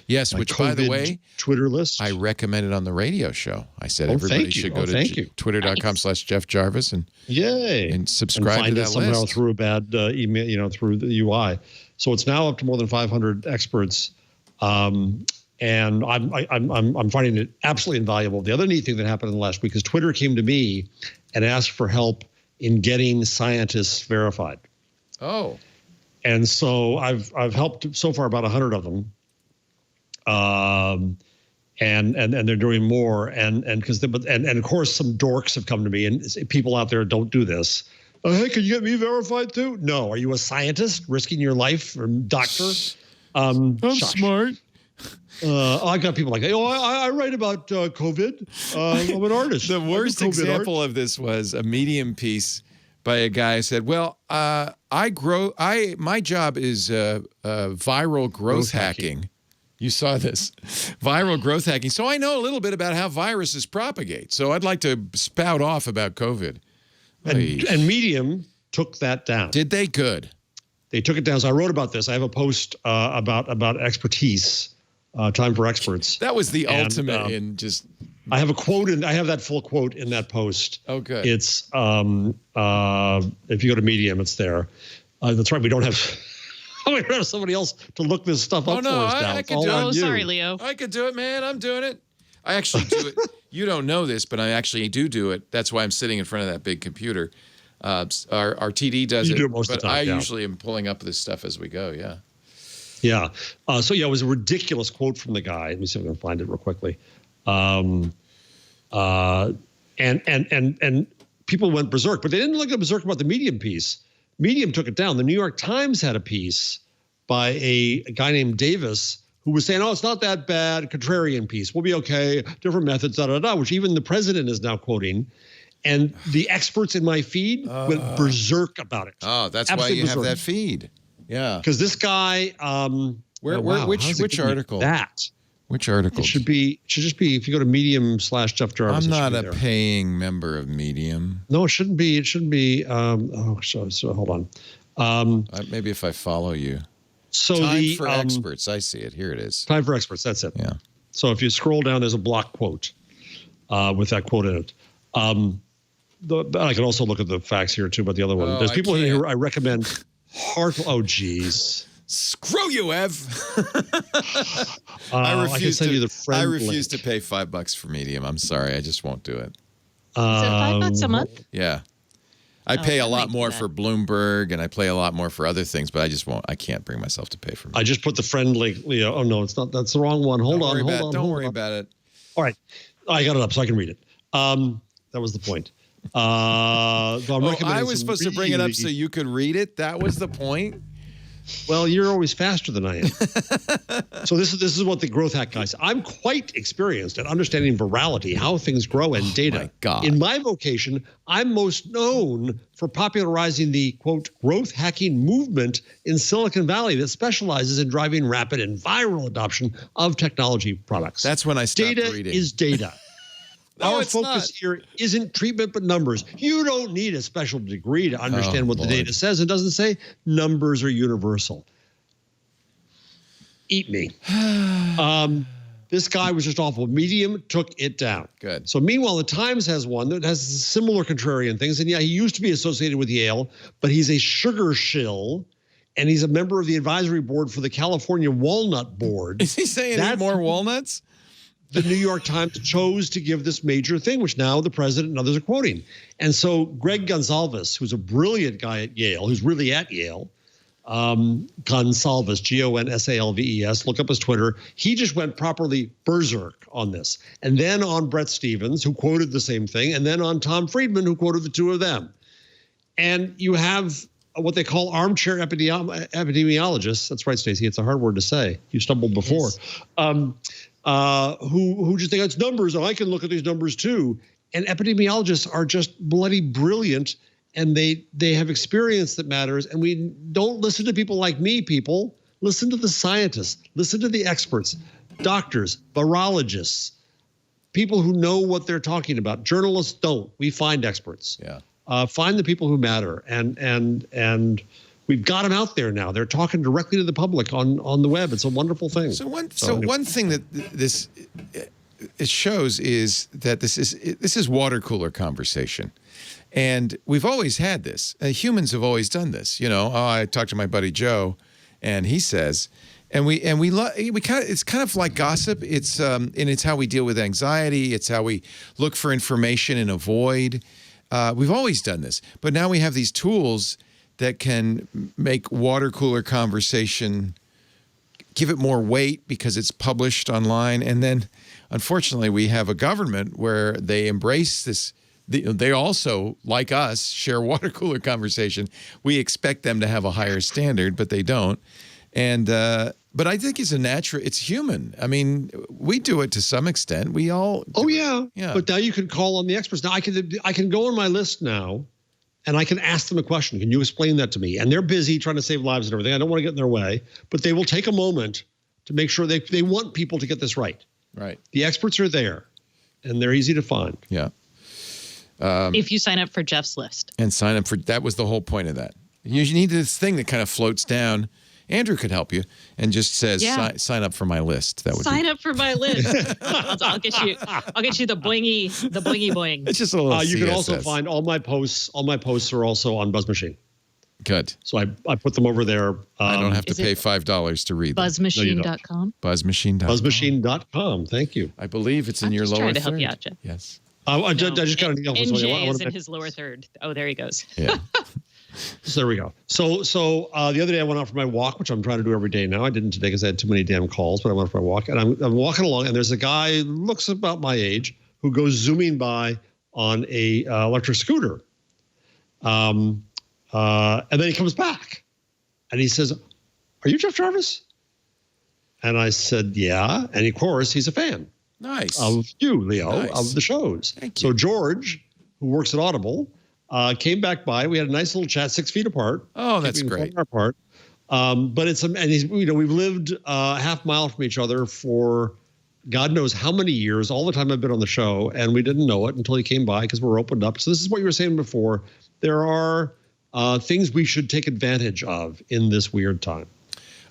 Yes, which, by the way, Twitter list. I recommended on the radio show. I said everybody should go to twitter.com/Jeff Jarvis and subscribe to that list. Somehow through a bad email, through the UI. So it's now up to more than 500 experts, and I'm finding it absolutely invaluable. The other neat thing that happened in the last week is Twitter came to me and asked for help in getting scientists verified. Oh. And so I've helped so far about 100 of them. And they're doing more and of course some dorks have come to me and people out there don't do this. Hey, can you get me verified too? No. Are you a scientist risking your life or doctor? I'm smart. I got people like that. I write about COVID. I'm an artist. The worst example of this was a Medium piece by a guy who said, well, my job is viral growth hacking. You saw this. Viral growth hacking. So I know a little bit about how viruses propagate. So I'd like to spout off about COVID. And Medium took that down. Did they? Good. They took it down. So I wrote about this. I have a post about expertise, time for experts. That was the ultimate in just... I have a quote, and I have that full quote in that post. Oh, good. It's, if you go to Medium, it's there. That's right. We don't have... we don't have somebody else to look this stuff up for us now. I It's could all do on it. Oh, you. sorry, Leo. I could do it, man. I'm doing it. I actually do it. You don't know this, but I actually do it. That's why I'm sitting in front of that big computer. Our TD does You it, do it most of but the time, I yeah. usually am pulling up this stuff as we go. Yeah. Yeah. It was a ridiculous quote from the guy. Let me see if I can find it real quickly. And people went berserk, but they didn't look at berserk about the Medium piece. Medium took it down. The New York Times had a piece by a guy named Davis who was saying, "Oh, it's not that bad. Contrarian piece. We'll be okay. Different methods, da da da." Which even the president is now quoting. And the experts in my feed went berserk about it. Oh, that's Absolute why you have berserk. that feed. Yeah. Because this guy, Which article? That Which article? it should just be if you go to Medium/Jeff Jarvis. I'm it not should a be there. paying member of Medium. No, it shouldn't be. It shouldn't be. So hold on. Maybe if I follow you. So Time the for experts. I see it. Here it is. Time for experts. That's it. Yeah. So if you scroll down, there's a block quote with that quote in it. I can also look at the facts here too about the other one. Oh, There's I people in can't. here I recommend. Oh, geez. Screw you, Ev. I can send you the friend I refuse link. to pay $5 for Medium. I'm sorry. I just won't do it. Is it $5 a month? Yeah. I pay a I lot might do more that. for Bloomberg and I pay a lot more for other things, but I just won't. I can't bring myself to pay for Medium. I just put the friend link, Leo. Oh no, it's not. That's the wrong one. Hold on. Don't worry about it. All right, I got it up so I can read it. That was the point. So I'm recommending I was some supposed to bring it up really- so you could read it. That was the point. Well, you're always faster than I am. So this is what the growth hack guys. I'm quite experienced at understanding virality, how things grow, and data. my God. In my vocation, I'm most known for popularizing the quote growth hacking movement in Silicon Valley that specializes in driving rapid and viral adoption of technology products. That's when I stopped data reading. is data. No, Our it's focus not. here isn't treatment, but numbers. You don't need a special degree to understand what Lord. the data says. It doesn't say numbers are universal. Eat me. This guy was just awful. Medium took it down. Good. So meanwhile, the Times has one that has similar contrarian things. And yeah, he used to be associated with Yale, but he's a sugar shill. And he's a member of the advisory board for the California Walnut Board. Is he saying eat That's- more walnuts? The New York Times chose to give this major thing, which now the president and others are quoting. And so Greg Gonsalves, who's a brilliant guy at Yale, who's really at Yale, Gonsalves, Gonsalves, look up his Twitter. He just went properly berserk on this. And then on Brett Stevens, who quoted the same thing, and then on Tom Friedman, who quoted the two of them. And you have what they call armchair epidemiologists. That's right, Stacey. It's a hard word to say. You stumbled before. Yes. Who just think it's numbers, and I can look at these numbers too. And epidemiologists are just bloody brilliant, and they have experience that matters. And we don't listen to people like me, people. Listen to the scientists. Listen to the experts, doctors, virologists, people who know what they're talking about. Journalists don't. We find experts. Yeah. Find the people who matter. And we've got them out there now. They're talking directly to the public on the web. It's a wonderful thing. So one thing that this it shows is that this is water cooler conversation, and we've always had this. Humans have always done this. You know, I talked to my buddy Joe, and he says, and we kind of it's kind of like gossip. It's and it's how we deal with anxiety. It's how we look for information and avoid. We've always done this, but now we have these tools that can make water cooler conversation, give it more weight because it's published online. And then, unfortunately, we have a government where they embrace this. They also, like us, share water cooler conversation. We expect them to have a higher standard, but they don't. And but I think it's human. I mean, we do it to some extent. We all. Oh yeah. Yeah. But now you can call on the experts. Now I can go on my list now. And I can ask them a question. Can you explain that to me? And they're busy trying to save lives and everything. I don't want to get in their way, but they will take a moment to make sure they want people to get this right. Right. The experts are there, and they're easy to find. Yeah. If you sign up for Jeff's list. And sign up for that was the whole point of that. You need this thing that kind of floats down. Andrew could help you and just says sign up for my list. That would Sign up for my list. I'll get you the boingy boing. It's just a little. You can CSS. also find all my posts. All my posts are also on Buzz Machine. Good. So I put them over there. I don't have to pay $5 to read them. Buzzmachine.com? Buzzmachine.com. Buzzmachine.com. Thank you. I believe it's in your lower trying to third. help you out, Jeff. Yes. I just got an email. NJ is in his lower third. Oh, there he goes. Yeah. So there we go. So the other day I went out for my walk, which I'm trying to do every day now. I didn't today because I had too many damn calls, but I went for my walk. And I'm walking along, and there's a guy who looks about my age who goes zooming by on a electric scooter. And then he comes back, and he says, "Are you Jeff Jarvis?" And I said, "Yeah." And of course, he's a fan. Nice. Of you, Leo, Nice. of the shows. Thank you. So George, who works at Audible, came back by. We had a nice little chat, 6 feet apart. Oh, that's keeping great. far apart. But it's and he's we've lived a half mile from each other for God knows how many years. All the time I've been on the show, and we didn't know it until he came by because we're opened up. So this is what you were saying before. There are things we should take advantage of in this weird time.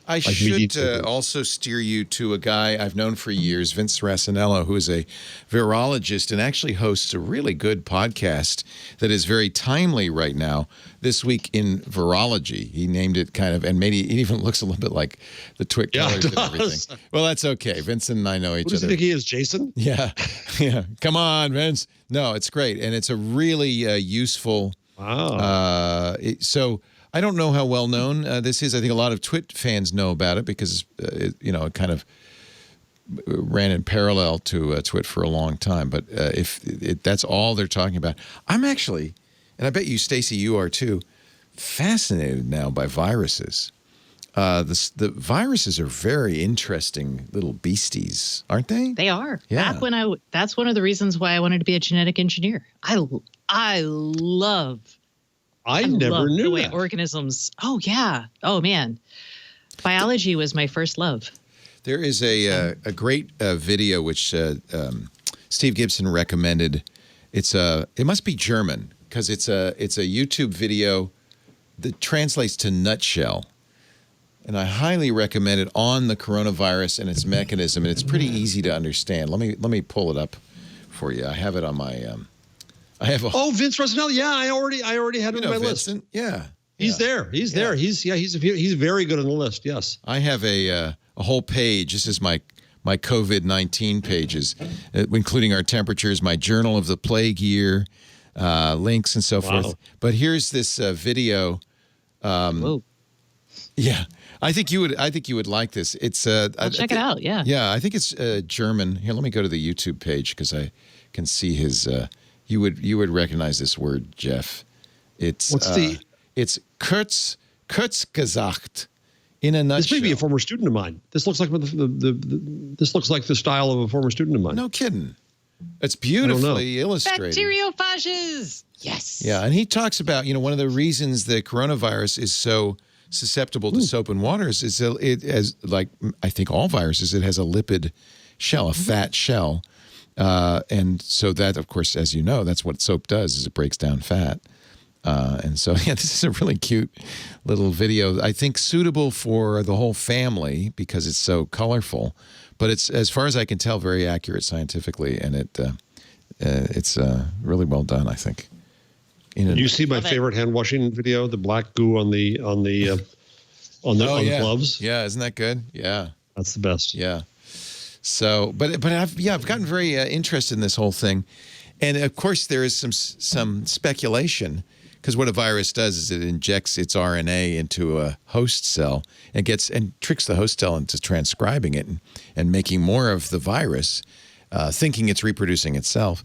I should also steer you to a guy I've known for years, Vince Racinello, who is a virologist and actually hosts a really good podcast that is very timely right now. This week in Virology, he named it kind of, and maybe it even looks a little bit like the TWiT colors and everything. Well, that's okay. Vincent and I know each What does other. he think he is, Jason? Yeah, yeah. Come on, Vince. No, it's great, and it's a really useful. Wow. So I don't know how well known this is. I think a lot of TWiT fans know about it because it kind of ran in parallel to TWiT for a long time. But if that's all they're talking about, I'm actually, and I bet you, Stacey, you are too, fascinated now by viruses. The viruses are very interesting little beasties, aren't they? They are. Yeah. That's one of the reasons why I wanted to be a genetic engineer. I love never knew the way that. organisms. Oh yeah. Oh man. Biology was my first love. There is a great video which Steve Gibson recommended. It must be German because it's a YouTube video that translates to nutshell. And I highly recommend it on the coronavirus and its mechanism, and it's pretty easy to understand. Let me pull it up for you. I have it on my. I have. Vince Racinello. Yeah, I already had him on my Vincent? list. Yeah, He's there. He's there. He's very good on the list. Yes. I have a whole page. This is my COVID-19 pages, including our temperatures, my journal of the plague year, links and so forth. But here's this video. Whoa. Yeah. I think you would like this. It's I'll check it out. Yeah. Yeah, I think it's German. Here, let me go to the YouTube page because I can see his. You would recognize this word, Jeff. It's it's Kurzgesagt. In a nutshell. This may be a former student of mine. This looks like this looks like the style of a former student of mine. No kidding. It's beautifully illustrated. Bacteriophages. Yes. Yeah, and he talks about one of the reasons the coronavirus is so susceptible to soap and water is it has, like I think all viruses, it has a lipid shell, a fat shell, and so that, of course, as you know, that's what soap does, is it breaks down fat. And so, yeah, this is a really cute little video. I think suitable for the whole family because it's so colorful. But it's, as far as I can tell, very accurate scientifically, and it's really well done, I think. You see my favorite hand washing video, the black goo on the gloves. Yeah, isn't that good? Yeah, that's the best. Yeah. So, but I've gotten very interested in this whole thing, and of course there is some speculation. Because what a virus does is it injects its RNA into a host cell and tricks the host cell into transcribing it and making more of the virus, thinking it's reproducing itself.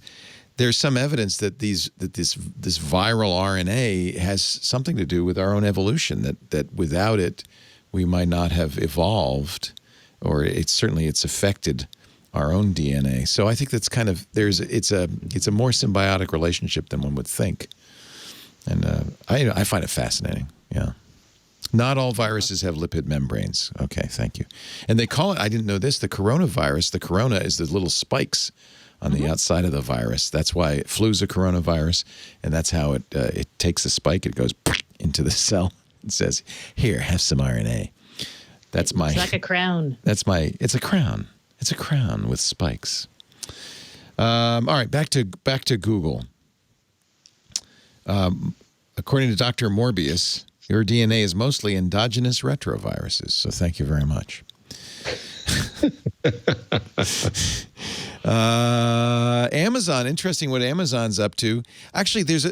There's some evidence that this viral RNA has something to do with our own evolution. That without it, we might not have evolved, or it's affected our own DNA. So I think that's kind of it's a more symbiotic relationship than one would think. And I find it fascinating. Yeah. Not all viruses have lipid membranes. Okay, thank you. And they call it, I didn't know this, the coronavirus. The corona is the little spikes on the outside of the virus. That's why flu's a coronavirus, and that's how it takes a spike. It goes into the cell and says, "Here, have some RNA." That's my. It's like a crown. It's a crown. It's a crown with spikes. All right, back to Google. According to Dr. Morbius, Your DNA is mostly endogenous retroviruses, so thank you very much. Amazon, interesting what Amazon's up to. Actually, this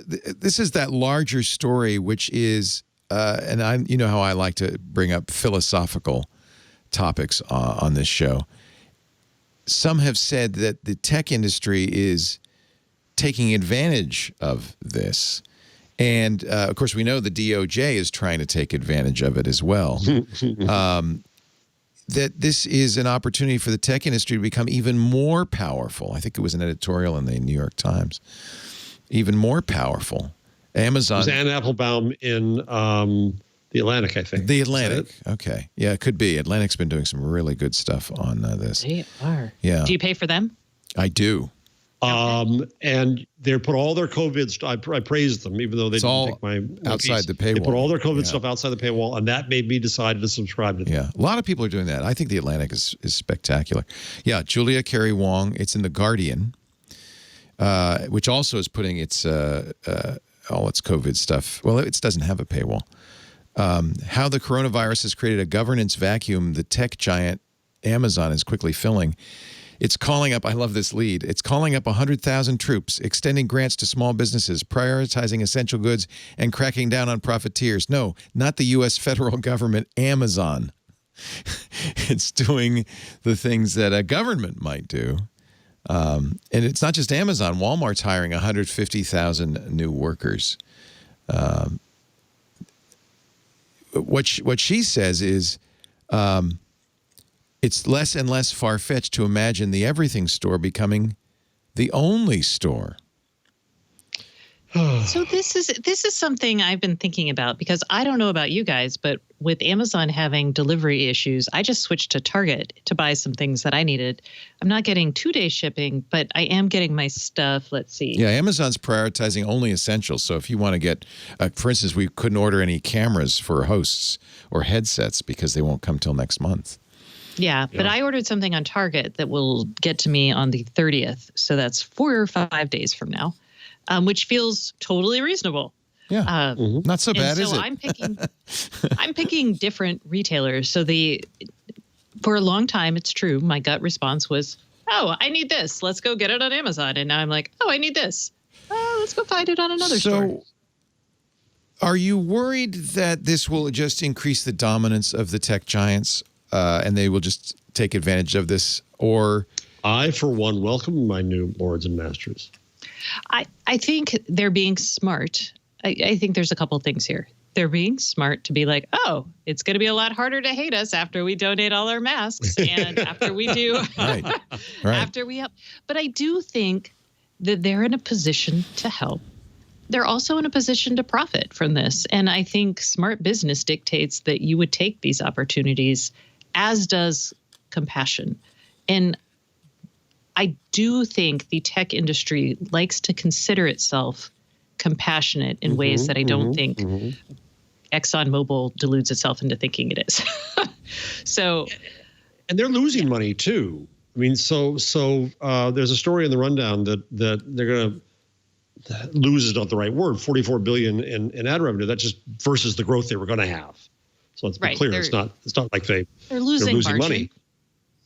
is that larger story, which is, and you know how I like to bring up philosophical topics on this show. Some have said that the tech industry is taking advantage of this. And, of course, we know the DOJ is trying to take advantage of it as well. That this is an opportunity for the tech industry to become even more powerful. I think it was an editorial in the New York Times. Even more powerful. Amazon. It was Ann Applebaum in The Atlantic, I think. The Atlantic. Okay. Yeah, it could be. Atlantic's been doing some really good stuff on this. They are. Yeah. Do you pay for them? I do. And they put all their COVID stuff. I praised them, even though they didn't take my outside the paywall. They put all their COVID stuff outside the paywall, and that made me decide to subscribe to them. Yeah, a lot of people are doing that. I think the Atlantic is spectacular. Yeah, Julia Carey Wong. It's in the Guardian, which also is putting its all its COVID stuff. Well, it doesn't have a paywall. How the coronavirus has created a governance vacuum the tech giant Amazon is quickly filling. It's calling up, I love this lead, it's calling up 100,000 troops, extending grants to small businesses, prioritizing essential goods, and cracking down on profiteers. No, not the U.S. federal government, Amazon. It's doing the things that a government might do. And it's not just Amazon. Walmart's hiring 150,000 new workers. What she says is... it's less and less far-fetched to imagine the everything store becoming the only store. So this is something I've been thinking about, because I don't know about you guys, but with Amazon having delivery issues, I just switched to Target to buy some things that I needed. I'm not getting 2-day shipping, but I am getting my stuff. Let's see. Yeah, Amazon's prioritizing only essentials. So if you want to get, for instance, we couldn't order any cameras for hosts or headsets because they won't come till next month. Yeah, but I ordered something on Target that will get to me on the 30th. So that's 4 or 5 days from now, which feels totally reasonable. Yeah, not so bad, is it? I'm picking different retailers. So for a long time, it's true, my gut response was, oh, I need this. Let's go get it on Amazon. And now I'm like, oh, I need this. Let's go find it on another store. Are you worried that this will just increase the dominance of the tech giants? And they will just take advantage of this, or I, for one, welcome my new lords and masters. I think they're being smart. I think there's a couple things here. They're being smart to be like, oh, it's going to be a lot harder to hate us after we donate all our masks and after we do, right. after we help. But I do think that they're in a position to help. They're also in a position to profit from this. And I think smart business dictates that you would take these opportunities, as does compassion. And I do think the tech industry likes to consider itself compassionate in ways that I don't think ExxonMobil deludes itself into thinking it is. And they're losing money too. I mean, so there's a story in the rundown that they're going to lose is not the right word, $44 billion in ad revenue. That's just versus the growth they were going to have. So let's be clear, it's not like they're losing money,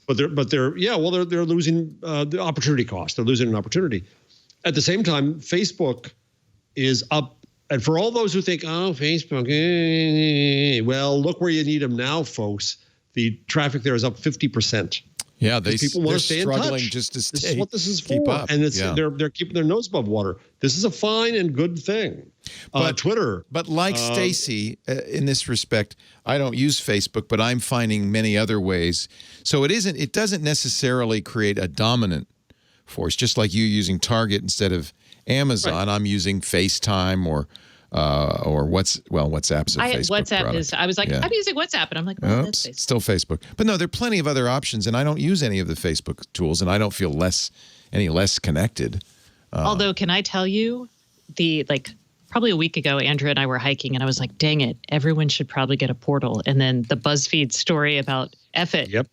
but they're losing the opportunity cost. They're losing an opportunity. At the same time, Facebook is up, and for all those who think, oh, Facebook, well, look where you need them now, folks. The traffic there is up 50%. Yeah, people want to stay in touch. Just to stay, this is what this is for, up. And they're keeping their nose above water. This is a fine and good thing. But Twitter, but like Stacey, in this respect, I don't use Facebook, but I'm finding many other ways. So it doesn't necessarily create a dominant force. Just like you using Target instead of Amazon, I'm using FaceTime or WhatsApp's a Facebook WhatsApp product. I was like, I'm using WhatsApp, and I'm like, well, that's Facebook. Still Facebook. But no, there are plenty of other options, and I don't use any of the Facebook tools, and I don't feel any less connected. Although, can I tell you, probably a week ago, Andrew and I were hiking, and I was like, dang it, everyone should probably get a portal. And then the BuzzFeed story about F it. Yep.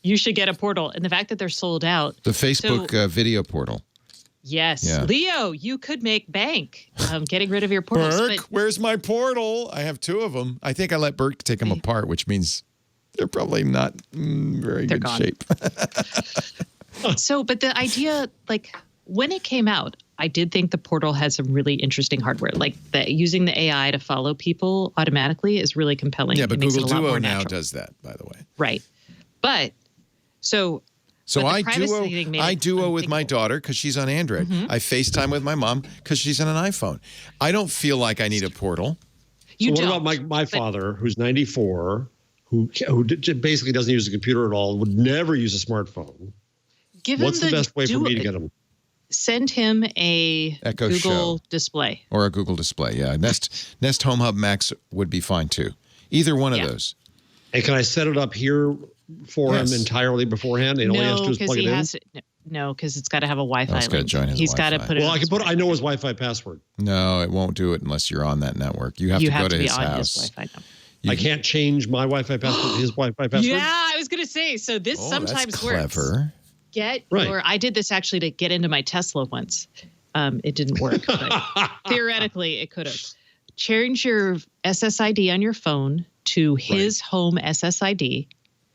You should get a portal. And the fact that they're sold out. The Facebook video portal. Yes. Yeah. Leo, you could make bank getting rid of your portals. Burke, where's my portal? I have 2 of them. I think I let Burke take them apart, which means they're probably not very good gone. shape. But the idea, like when it came out, I did think the portal had some really interesting hardware. Like using the AI to follow people automatically is really compelling. Yeah, but it makes Google it a lot Duo more now natural. does that, by the way. Right. But So but the I privacy thing made it duo with my unthinkable. daughter because she's on Android. I FaceTime with my mom because she's on an iPhone. I don't feel like I need a portal. You So don't. what about my father, who's 94, who basically doesn't use a computer at all, would never use a smartphone? Give What's him the best way for me to get him? Send him a Echo Google Show. display. Or a Google Display, yeah. Nest Home Hub Max would be fine too. Either one of those. And can I set it up here for Yes. him entirely beforehand? And all he has to do is plug it in? No, because it's got to have a Wi-Fi Oh, it's gotta link. join his He's got to Wi-Fi. put it. Well, on I his can I know his Wi-Fi password. No, it won't do it unless you're on that network. You have to go to be his on house. his Wi-Fi. You I can- can't change my Wi-Fi password to his Wi-Fi password? Yeah, I was going to say. So this Oh, sometimes that's works. clever. Right. I did this actually to get into my Tesla once. It didn't work, but theoretically it could have. Change your SSID on your phone to his home SSID,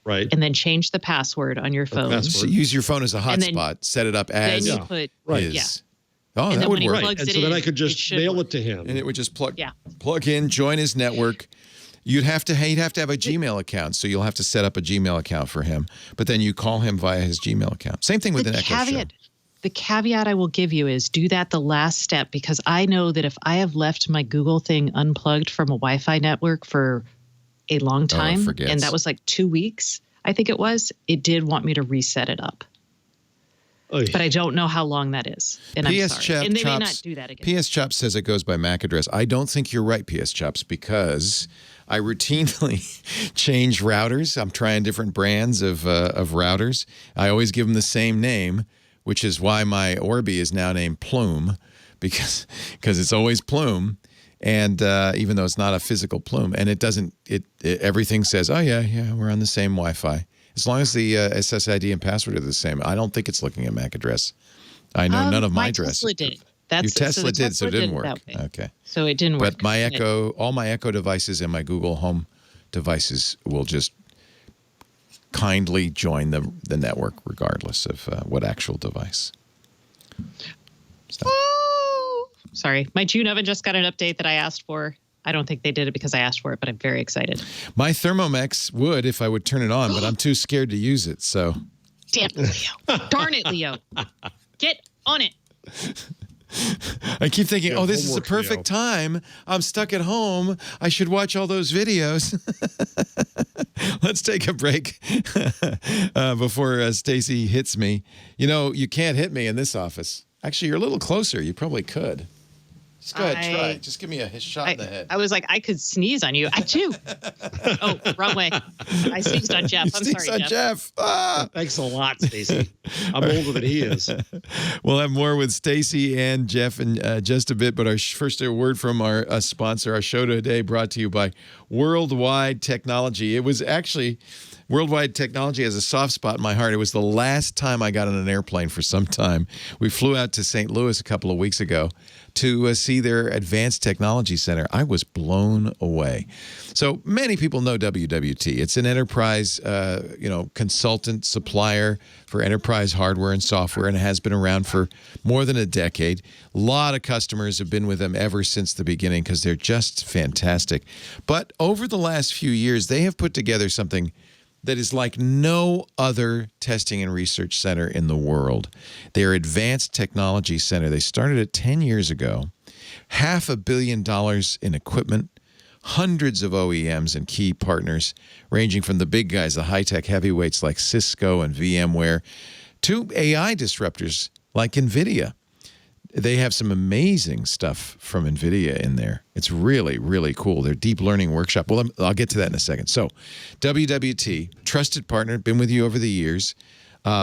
Right. and then change the password on your phone. password. So use your phone as a And then- hotspot. Set it up Then as you put Right. yeah. his. Oh, And that then would when he work. Right. plugs And it so then in, I could it just should mail work. it to him. And it would just plug Yeah. in, join his network. He'd have to have a Gmail account, so you'll have to set up a Gmail account for him. But then you call him via his Gmail account. Same thing with an Echo Show. The caveat I will give you is do that the last step, because I know that if I have left my Google thing unplugged from a Wi-Fi network for a long time, forgets. and that was like 2 weeks, I think it did want me to reset it up. Oy. But I don't know how long that is. And I'm sorry. And they may not do that again. PS Chops says it goes by MAC address. I don't think you're right, PS Chops, because I routinely change routers. I'm trying different brands of routers. I always give them the same name, which is why my Orbi is now named Plume, because it's always Plume. And even though it's not a physical plume, and it doesn't, everything says, oh yeah, we're on the same Wi-Fi. As long as the SSID and password are the same, I don't think it's looking at MAC address. I know none of my addresses. Tesla did. Your Tesla did, so it didn't work. that way. Okay. So it didn't work. But my all my Echo devices and my Google Home devices will just kindly join the network regardless of what actual device. Sorry. My June oven just got an update that I asked for. I don't think they did it because I asked for it, but I'm very excited. My Thermomex would if I would turn it on, but I'm too scared to use it. So, Damn it, Leo. Darn it, Leo. Get on it. I keep thinking, Yeah, oh, this is the homework, perfect time. I'm stuck at home. I should watch all those videos. Let's take a break before Stacey hits me. You know, you can't hit me in this office. Actually, you're a little closer. You probably could. Just go ahead, try. Just give me a shot in the head. I was like, I could sneeze on you. I too. Oh, wrong way. I sneezed on Jeff. I'm Sneeze sorry, on Jeff. Ah! Thanks a lot, Stacey. I'm older than he is. We'll have more with Stacey and Jeff in just a bit, but first a word from our sponsor. Our show today brought to you by Worldwide Technology. It was actually Worldwide Technology has a soft spot in my heart. It was the last time I got on an airplane for some time. We flew out to St. Louis a couple of weeks ago to see their Advanced Technology Center. I was blown away. So many people know WWT. It's an enterprise, consultant supplier for enterprise hardware and software, and it has been around for more than a decade. A lot of customers have been with them ever since the beginning because they're just fantastic. But over the last few years, they have put together something that is like no other testing and research center in the world. Their Advanced Technology Center, they started it 10 years ago, $500 million in equipment, hundreds of OEMs and key partners, ranging from the big guys, the high-tech heavyweights like Cisco and VMware, to AI disruptors like NVIDIA. They have some amazing stuff from NVIDIA in there. It's really, really cool. Their deep learning workshop. Well, I'll get to that in a second. So, WWT, trusted partner, been with you over the years.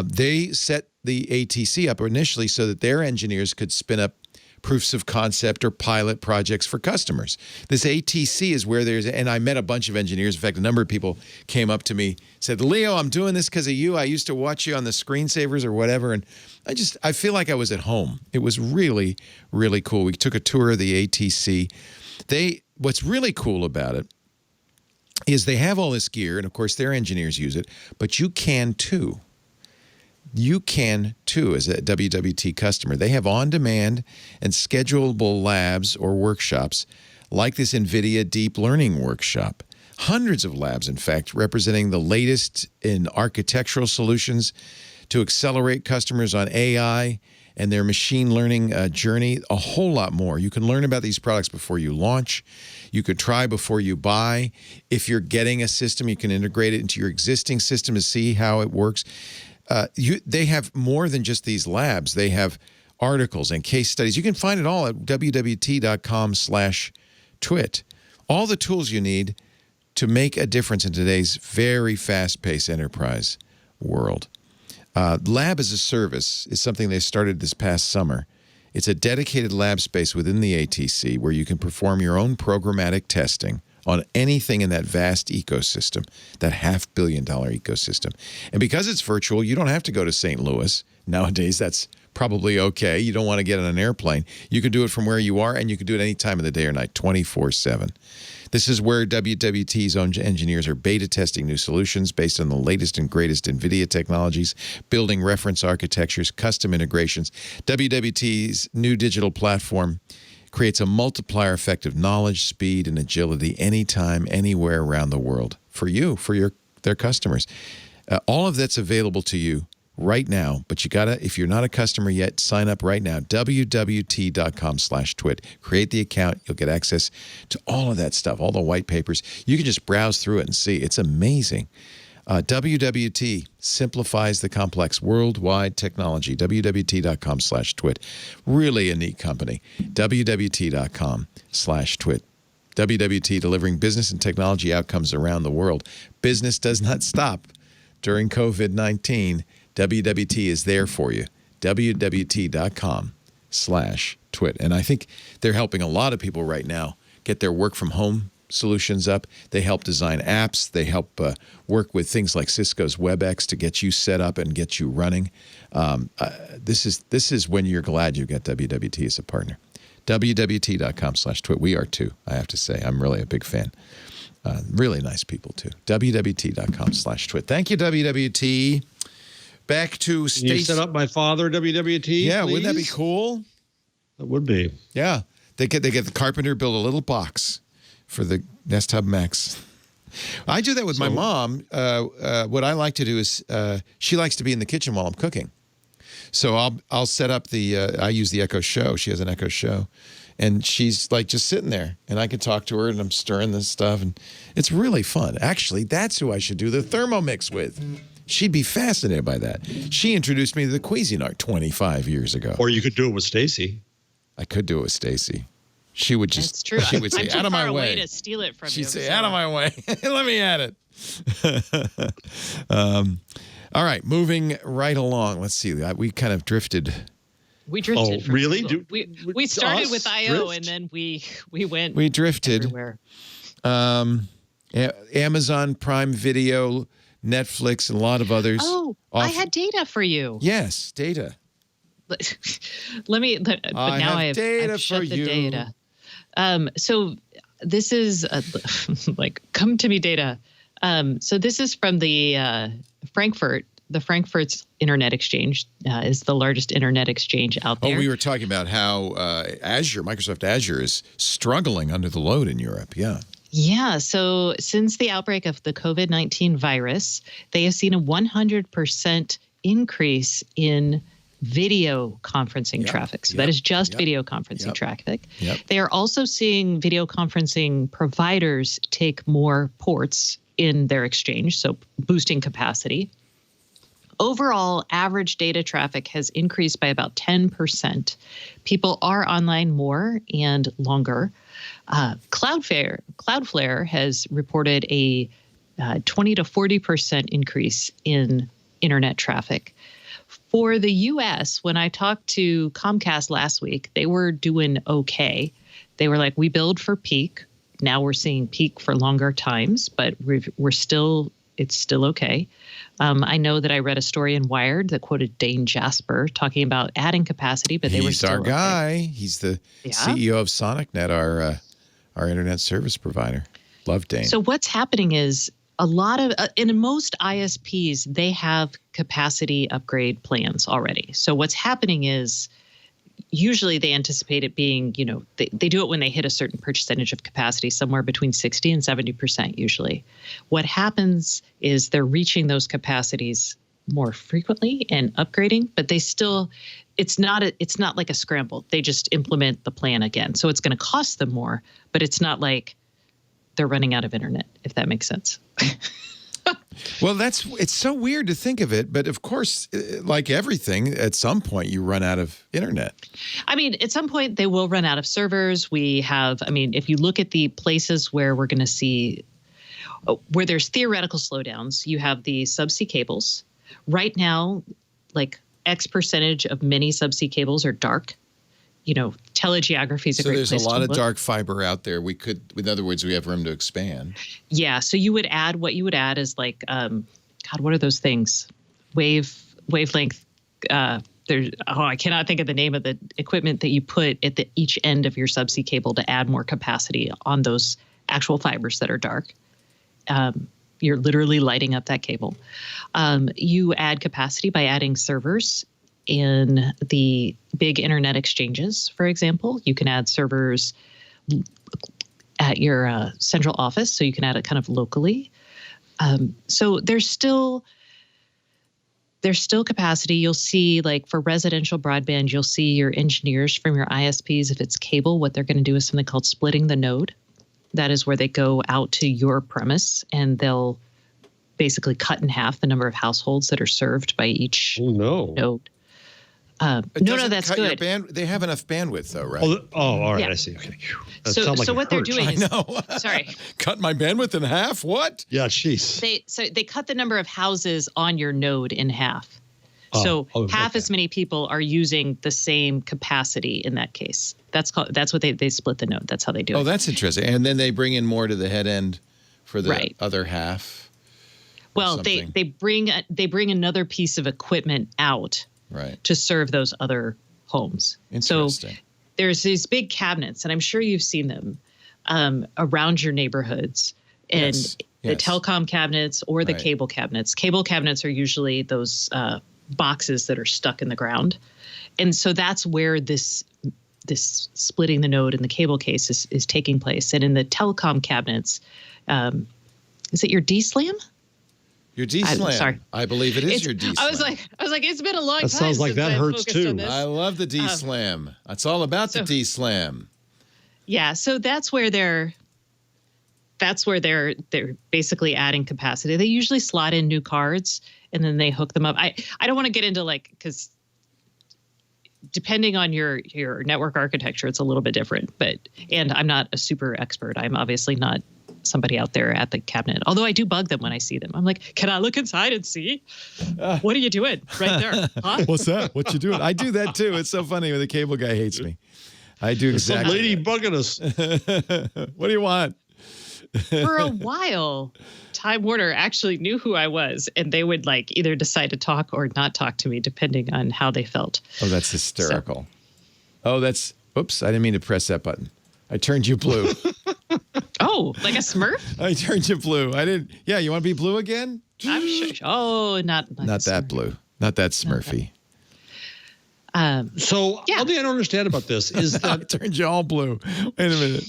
They set the ATC up initially so that their engineers could spin up proofs of concept or pilot projects for customers. This ATC is where and I met a bunch of engineers. In fact, a number of people came up to me, said, Leo, I'm doing this because of you. I used to watch you on the screensavers or whatever. And I feel like I was at home. It was really, really cool. We took a tour of the ATC. What's really cool about it is they have all this gear, and of course their engineers use it, but you can too. You can too as a WWT customer. They have on-demand and schedulable labs or workshops like this NVIDIA Deep Learning Workshop. Hundreds of labs, in fact, representing the latest in architectural solutions to accelerate customers on AI and their machine learning journey, a whole lot more. You can learn about these products before you launch. You could try before you buy. If you're getting a system, you can integrate it into your existing system to see how it works. They have more than just these labs. They have articles and case studies. You can find it all at wwt.com/twit. All the tools you need to make a difference in today's very fast-paced enterprise world. Lab as a service is something they started this past summer. It's a dedicated lab space within the ATC where you can perform your own programmatic testing on anything in that vast ecosystem, that $500 million ecosystem. And because it's virtual, you don't have to go to St. Louis. Nowadays, that's probably okay. You don't want to get on an airplane. You can do it from where you are, and you can do it any time of the day or night, 24/7. This is where WWT's own engineers are beta testing new solutions based on the latest and greatest NVIDIA technologies, building reference architectures, custom integrations. WWT's new digital platform creates a multiplier effect of knowledge, speed, and agility anytime, anywhere around the world for you, for their customers. All of that's available to you right now, but you gotta, if you're not a customer yet, sign up right now, wwt.com/twit. Create the account. You'll get access to all of that stuff, all the white papers. You can just browse through it and see. It's amazing. WWT simplifies the complex worldwide technology. wwt.com/twit. Really a neat company. wwt.com/twit. WWT delivering business and technology outcomes around the world. Business does not stop during COVID-19. WWT is there for you. wwt.com/twit. And I think they're helping a lot of people right now get their work from home solutions up. They help design apps. They help work with things like Cisco's WebEx to get you set up and get you running. This is when you're glad you got WWT as a partner. wwt.com/twit. We are too, I have to say. I'm really a big fan. Really nice people too. wwt.com/twit. Thank you, WWT. Back to Stacey. Can you set up my father, WWT? Yeah, please? wouldn't that be cool? That would be. Yeah. They get the carpenter build a little box for the Nest Hub Max. I do that with my mom. What I like to do is she likes to be in the kitchen while I'm cooking. So I'll set up I use the Echo Show. She has an Echo Show. And she's like just sitting there. And I can talk to her and I'm stirring this stuff. And it's really fun. Actually, that's who I should do the Thermomix with. She'd be fascinated by that. She introduced me to the Cuisinart 25 years ago. Or you could do it with Stacey. I could do it with Stacey. She would just. That's true. She would say, I'm "Out of my way." to steal it from She'd you. say, "Out of my way. Let me at it." All right, moving right along. Let's see. We kind of drifted. We drifted. Oh, really? We started with I/O and then we went. We drifted. Everywhere. Amazon Prime Video, Netflix, and a lot of others. Oh, I had data for you. Yes, data. But now I've shut the data. So this is like, come to me data. So this is from the Frankfurt. The Frankfurt's Internet Exchange is the largest internet exchange out there. Oh, we were talking about how Microsoft Azure is struggling under the load in Europe. Yeah. Yeah. So since the outbreak of the COVID-19 virus, they have seen a 100% increase in video conferencing traffic. So that is just video conferencing traffic. They are also seeing video conferencing providers take more ports in their exchange, so boosting capacity. Overall, average data traffic has increased by about 10%. People are online more and longer. Cloudflare has reported a 20 to 40% increase in internet traffic. For the U.S., when I talked to Comcast last week, they were doing okay. They were like, we build for peak. Now we're seeing peak for longer times, but it's still okay. I know that I read a story in Wired that quoted Dane Jasper talking about adding capacity, but they were still our guy. Okay. He's the CEO of SonicNet, our internet service provider. Love Dane. So what's happening is a lot of in most ISPs, they have capacity upgrade plans already. So what's happening is usually they anticipate it being, they do it when they hit a certain percentage of capacity, somewhere between 60 and 70% usually. What happens is they're reaching those capacities more frequently and upgrading, but they still, it's not like a scramble. They just implement the plan again. So it's going to cost them more, but it's not like they're running out of internet, if that makes sense. Well, it's so weird to think of it, but of course, like everything, at some point you run out of internet. I mean, at some point they will run out of servers. If you look at the places where we're going to see, where there's theoretical slowdowns, you have the subsea cables. Right now, like X percentage of many subsea cables are dark. Telegeography is a great place to look. So there's a lot of dark fiber out there. In other words, we have room to expand. Yeah. So what you would add is like, what are those things? Wavelength. I cannot think of the name of the equipment that you put at each end of your subsea cable to add more capacity on those actual fibers that are dark. You're literally lighting up that cable. You add capacity by adding servers in the big internet exchanges, for example. You can add servers at your central office, so you can add it kind of locally. So there's still capacity. You'll see, like for residential broadband, you'll see your engineers from your ISPs, if it's cable, what they're going to do is something called splitting the node. That is where they go out to your premise and they'll basically cut in half the number of households that are served by each node. No, that's good. They have enough bandwidth, though, right? All right. Yeah. I see. Okay. So what they're doing is, I know. Sorry, cut my bandwidth in half. What? Yeah, jeez. They cut the number of houses on your node in half. Half as many people are using the same capacity in that case. That's what they split the node. That's how they do it. Oh, that's interesting. And then they bring in more to the head end for the other half. Well, they bring another piece of equipment out. Right. To serve those other homes. Interesting. So there's these big cabinets, and I'm sure you've seen them around your neighborhoods. And the telecom cabinets or the cable cabinets. Cable cabinets are usually those boxes that are stuck in the ground. And so that's where this splitting the node in the cable case is taking place. And in the telecom cabinets, is it your D-SLAM? Your D-SLAM. Sorry. I believe it is your D-SLAM. I was like, it's been a long time. That sounds like that hurts too. I love the D-SLAM. It's all about the D-SLAM. Yeah, so that's where they're basically adding capacity. They usually slot in new cards and then they hook them up. I don't want to get into because depending on your network architecture, it's a little bit different. And I'm not a super expert. I'm obviously not somebody out there at the cabinet, although I do bug them when I see them. I'm like, can I look inside and see? What are you doing right there? Huh? What's that? What you doing? I do that too. It's so funny when the cable guy hates me. I do exactly. Some lady bugging us. What do you want? For a while, Time Warner actually knew who I was, and they would either decide to talk or not talk to me depending on how they felt. Oh, that's hysterical. Oops, I didn't mean to press that button. I turned you blue. Oh, like a Smurf? I turned you blue. I didn't. Yeah, you want to be blue again? I'm sure. Oh, not that blue. Not that Smurfy. So one thing I don't understand about this is that I turned you all blue. Wait a minute.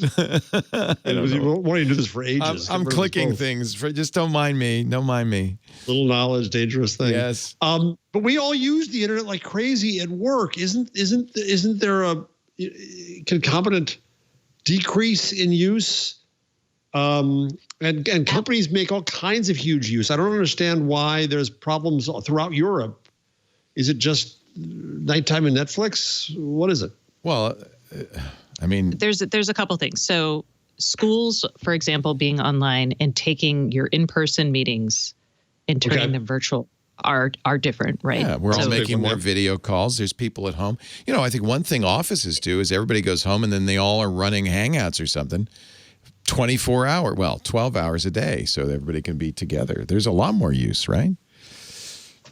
You've wanted to do this for ages. I'm clicking things. Just don't mind me. Don't mind me. Little knowledge, dangerous thing. Yes. But we all use the internet like crazy at work. Isn't there a concomitant decrease in use? And companies make all kinds of huge use. I don't understand why there's problems throughout Europe. Is it just nighttime and Netflix? What is it? Well, I mean, there's a couple things. So schools, for example, being online and taking your in-person meetings and turning them virtual. are different, right? Yeah, we're all making more video calls. There's people at home. You know, I think one thing offices do is everybody goes home and then they all are running Hangouts or something 12 hours a day so that everybody can be together. There's a lot more use, right?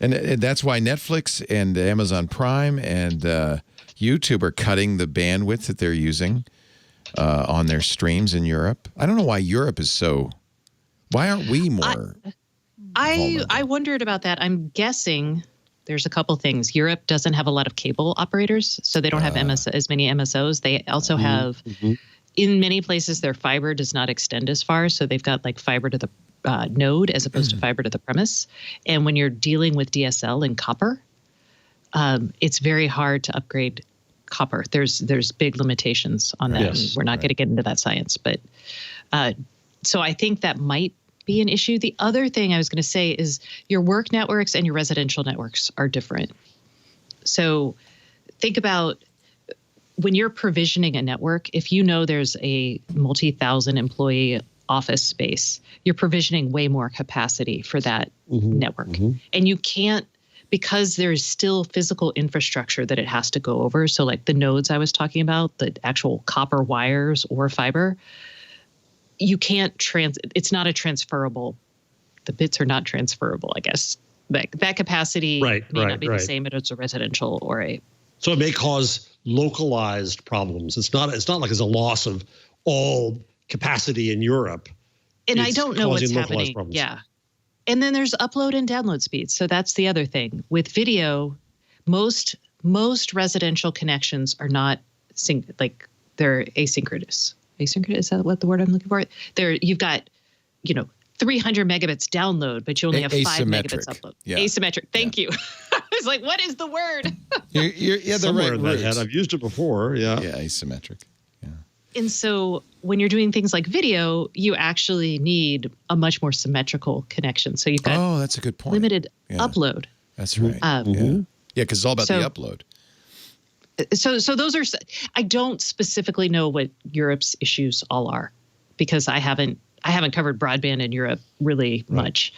And that's why Netflix and Amazon Prime and YouTube are cutting the bandwidth that they're using on their streams in Europe. I don't know why Europe is so... Why aren't we more... I wondered about that. I'm guessing there's a couple things. Europe doesn't have a lot of cable operators, so they don't have as many MSOs. They also have, in many places, their fiber does not extend as far, so they've got like fiber to the node as opposed to fiber to the premise. And when you're dealing with DSL and copper, it's very hard to upgrade copper. There's big limitations on that. Yes, We're not going to get into that science, but so I think that might be an issue. The other thing I was going to say is your work networks and your residential networks are different. So think about when you're provisioning a network, if you know there's a multi-thousand employee office space, you're provisioning way more capacity for that network. And you can't, because there's still physical infrastructure that it has to go over. So like the nodes I was talking about, the actual copper wires or fiber, you can't it's not a transferable, the bits are not transferable, I guess. That capacity may not be the same as a residential or a. So it may cause localized problems. It's not like it's a loss of all capacity in Europe. And I don't know what's happening. Problems. Yeah. And then there's upload and download speeds. So that's the other thing. With video, most residential connections are not they're asynchronous. Asynchronous, is that what the word I'm looking for? You've got, 300 megabits download, but you only have 5 megabits upload. Yeah. Asymmetric. Thank you. I was like, what is the word? you're the right word. I've used it before. Yeah. Yeah, asymmetric. Yeah. And so when you're doing things like video, you actually need a much more symmetrical connection. So you've got that's a good point. Limited upload. That's right. Yeah, because it's all about the upload. So those are, I don't specifically know what Europe's issues all are because I haven't covered broadband in Europe really much.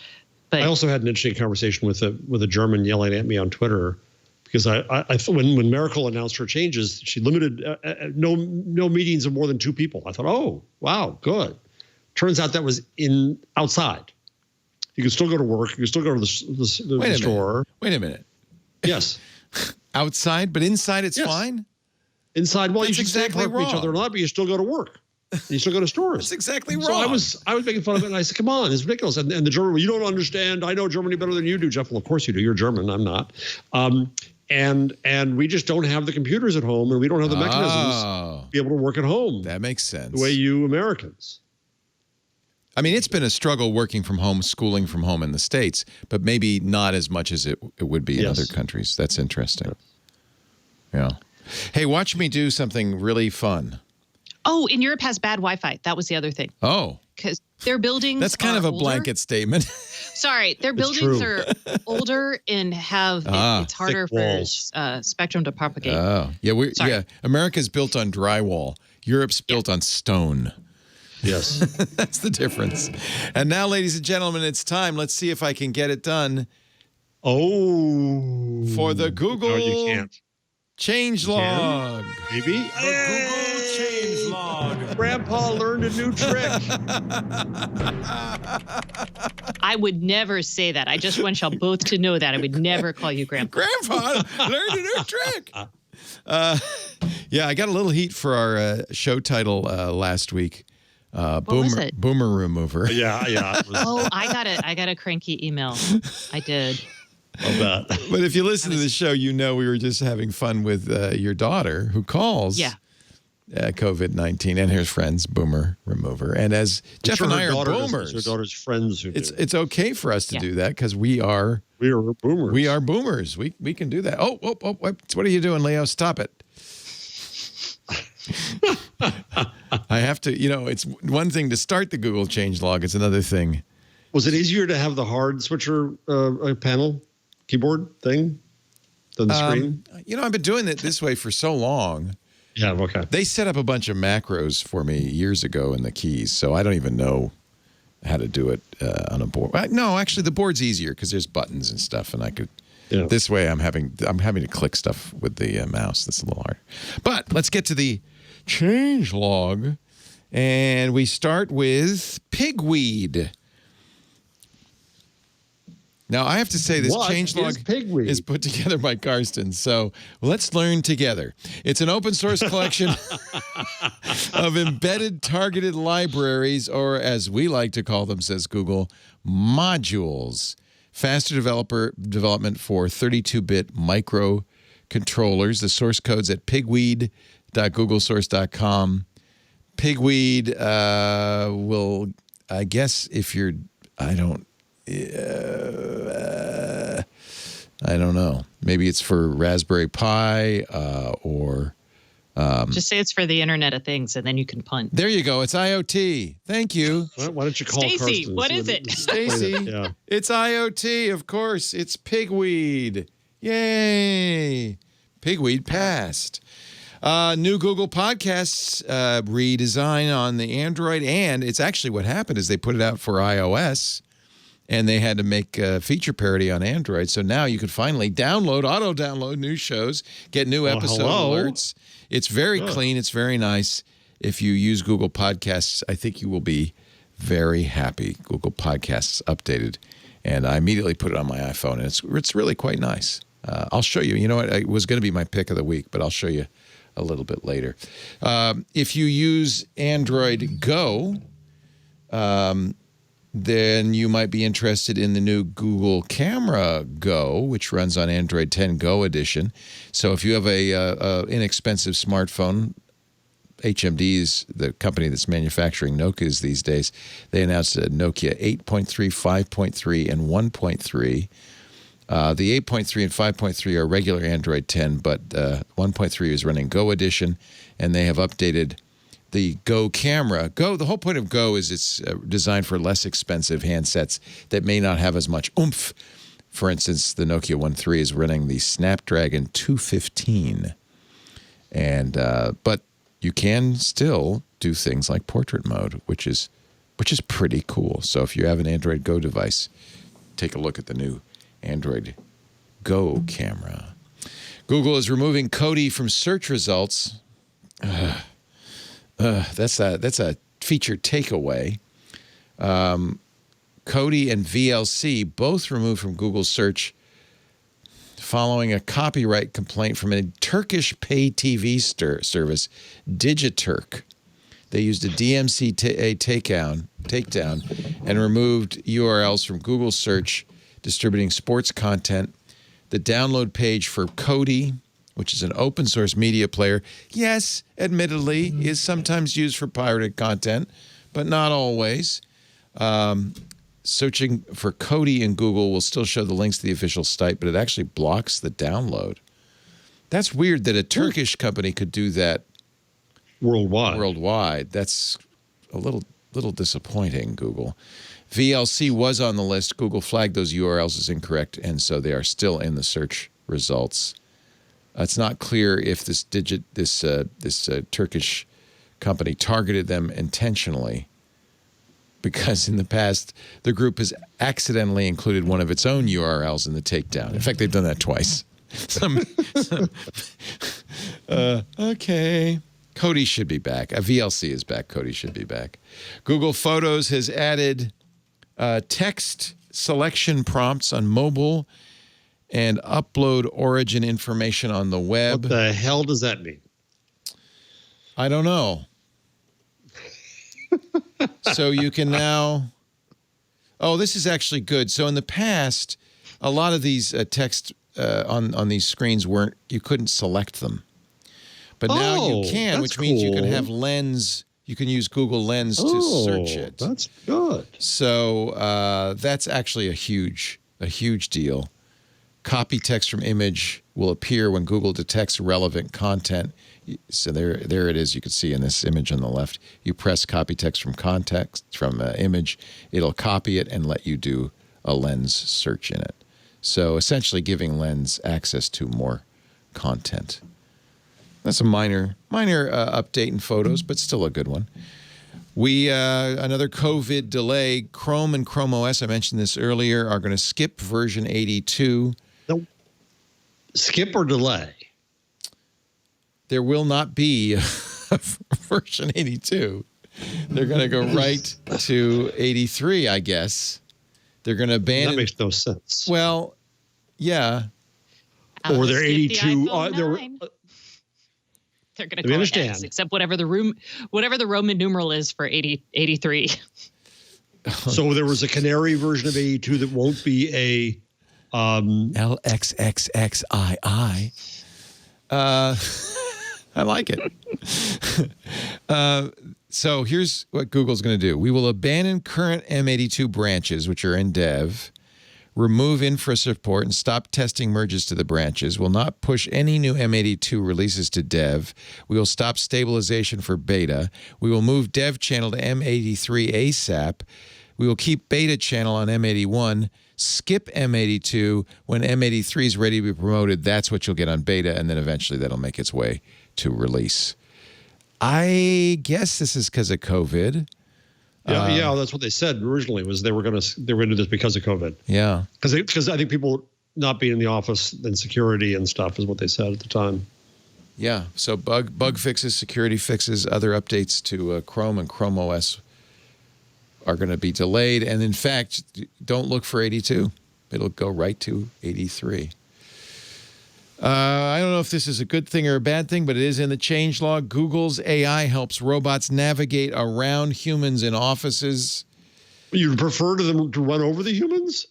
But I also had an interesting conversation with a German yelling at me on Twitter because I when Merkel announced her changes, she limited no meetings of more than 2 people. I thought, oh wow, good. Turns out that was outside. You can still go to work. You can still go to the store. Wait a minute. Yes. Outside, but inside it's fine? Inside, well, you should stay apart from each other or not, but you still go to work. You still go to stores. That's exactly wrong. So I was making fun of it, and I said, come on, it's ridiculous. And the German, you don't understand. I know Germany better than you do, Jeff. Well, of course you do. You're German. I'm not. And we just don't have the computers at home, and we don't have the mechanisms to be able to work at home. That makes sense. The way you Americans. I mean, it's been a struggle working from home, schooling from home in the States, but maybe not as much as it would be in other countries. That's interesting. Yeah. Hey, watch me do something really fun. Oh, and Europe has bad Wi-Fi. That was the other thing. Oh. Because their buildings That's kind of a older. Blanket statement. Sorry, their buildings are older and have it's harder for spectrum to propagate. Oh, yeah. America's built on drywall. Europe's built on stone. Yes. That's the difference. And now, ladies and gentlemen, it's time. Let's see if I can get it done. Oh. For the Google you can't. Changelog. Maybe. The Google Changelog. Grandpa learned a new trick. I would never say that. I just want y'all both to know that. I would never call you Grandpa. Grandpa learned a new trick. Yeah, I got a little heat for our show title last week. Boomer Remover. Yeah. I got a cranky email. I did. I'll bet. But if you listen to the show, you know we were just having fun with your daughter who calls COVID-19 and her friends, Boomer Remover. And as Jeff and I are boomers. Her daughter's friends who do. It's okay for us to do that because we are boomers. We are boomers. We can do that. Oh, what are you doing, Leo? Stop it. I have to, it's one thing to start the Google changelog. It's another thing. Was it easier to have the hard switcher panel keyboard thing than the screen? I've been doing it this way for so long. Yeah, okay. They set up a bunch of macros for me years ago in the keys, so I don't even know how to do it on a board. No, actually, the board's easier because there's buttons and stuff, and I could. Yeah. This way, I'm having to click stuff with the mouse. That's a little hard. But let's get to the change log, and we start with Pigweed. Now, I have to say this changelog is put together by Karsten, so let's learn together. It's an open source collection of embedded targeted libraries, or as we like to call them, says Google, modules. Faster development for 32-bit microcontrollers. The source code's at pigweed.googlesource.com. Pigweed will, I guess, if you're, I don't know. Maybe it's for Raspberry Pi or... just say it's for the Internet of Things, and then you can punt. There you go. It's IoT. Thank you. Why don't you call Stacey? Karsten? What is it? Stacey. Yeah. It's IoT, of course. It's Pigweed. Yay. Pigweed passed. New Google Podcasts redesign on the Android, and it's actually what happened is they put it out for iOS, and they had to make feature parity on Android. So now you can finally auto-download new shows, get new episode alerts. It's very clean. It's very nice. If you use Google Podcasts, I think you will be very happy. Google Podcasts updated. And I immediately put it on my iPhone, and it's really quite nice. I'll show you. You know what? It was going to be my pick of the week, but I'll show you a little bit later. If you use Android Go, then you might be interested in the new Google Camera Go, which runs on Android 10 Go edition. So if you have a inexpensive smartphone, HMD is the company that's manufacturing Nokias these days. They announced a Nokia 8.3, 5.3, and 1.3. The 8.3 and 5.3 are regular Android 10, but 1.3 is running Go edition, and they have updated the Go camera. The whole point of Go is it's designed for less expensive handsets that may not have as much oomph. For instance, the Nokia 1.3 is running the Snapdragon 215, and but you can still do things like portrait mode, which is pretty cool. So if you have an Android Go device, take a look at the new Android Go camera. Google is removing Cody from search results. That's a feature takeaway. Cody and VLC both removed from Google search following a copyright complaint from a Turkish pay TV service, Digiturk. They used a DMC takedown and removed URLs from Google search distributing sports content. The download page for Cody, which is an open source media player, yes, admittedly, is sometimes used for pirated content, but not always. Searching for Cody in Google will still show the links to the official site, but it actually blocks the download. That's weird that a Turkish company could do that worldwide. That's a little disappointing, Google. VLC was on the list. Google flagged those URLs as incorrect, and so they are still in the search results. It's not clear if this Turkish company targeted them intentionally, because in the past the group has accidentally included one of its own URLs in the takedown. In fact, they've done that twice. Okay. Cody should be back. VLC is back. Cody should be back. Google Photos has added text selection prompts on mobile and upload origin information on the web. What the hell does that mean? I don't know. So you can now... Oh, this is actually good. So in the past, a lot of these text on these screens you couldn't select them. But now you can, which means you can have Lens. You can use Google Lens to search it. That's good. So that's actually a huge deal. Copy text from image will appear when Google detects relevant content. So there it is. You can see in this image on the left. You press copy text from image. It'll copy it and let you do a Lens search in it. So essentially giving Lens access to more content. That's a minor update in photos, but still a good one. Another COVID delay. Chrome and Chrome OS, I mentioned this earlier, are going to skip version 82. No. Skip or delay? There will not be a version 82. They're going to go right to 83, I guess. They're going to abandon. That makes no sense. Well, yeah. Or they're 82. They're going to call it X, except whatever the Roman numeral is for 83. So there was a canary version of 82 that won't be a LXXXII. I like it. So here's what Google's going to do. We will abandon current M82 branches, which are in dev, remove infra support, and stop testing merges to the branches. We'll not push any new M82 releases to dev. We will stop stabilization for beta. We will move dev channel to M83 ASAP. We will keep beta channel on M81. Skip M82. When M83 is ready to be promoted, that's what you'll get on beta, and then eventually that'll make its way to release. I guess this is because of COVID. Yeah, that's what they said originally. Was they were going to do this because of COVID. Yeah, because I think people not being in the office and security and stuff is what they said at the time. Yeah, so bug fixes, security fixes, other updates to Chrome and Chrome OS are going to be delayed. And in fact, don't look for 82. It'll go right to 83. I don't know if this is a good thing or a bad thing, but it is in the changelog. Google's AI helps robots navigate around humans in offices. You'd prefer to them to run over the humans?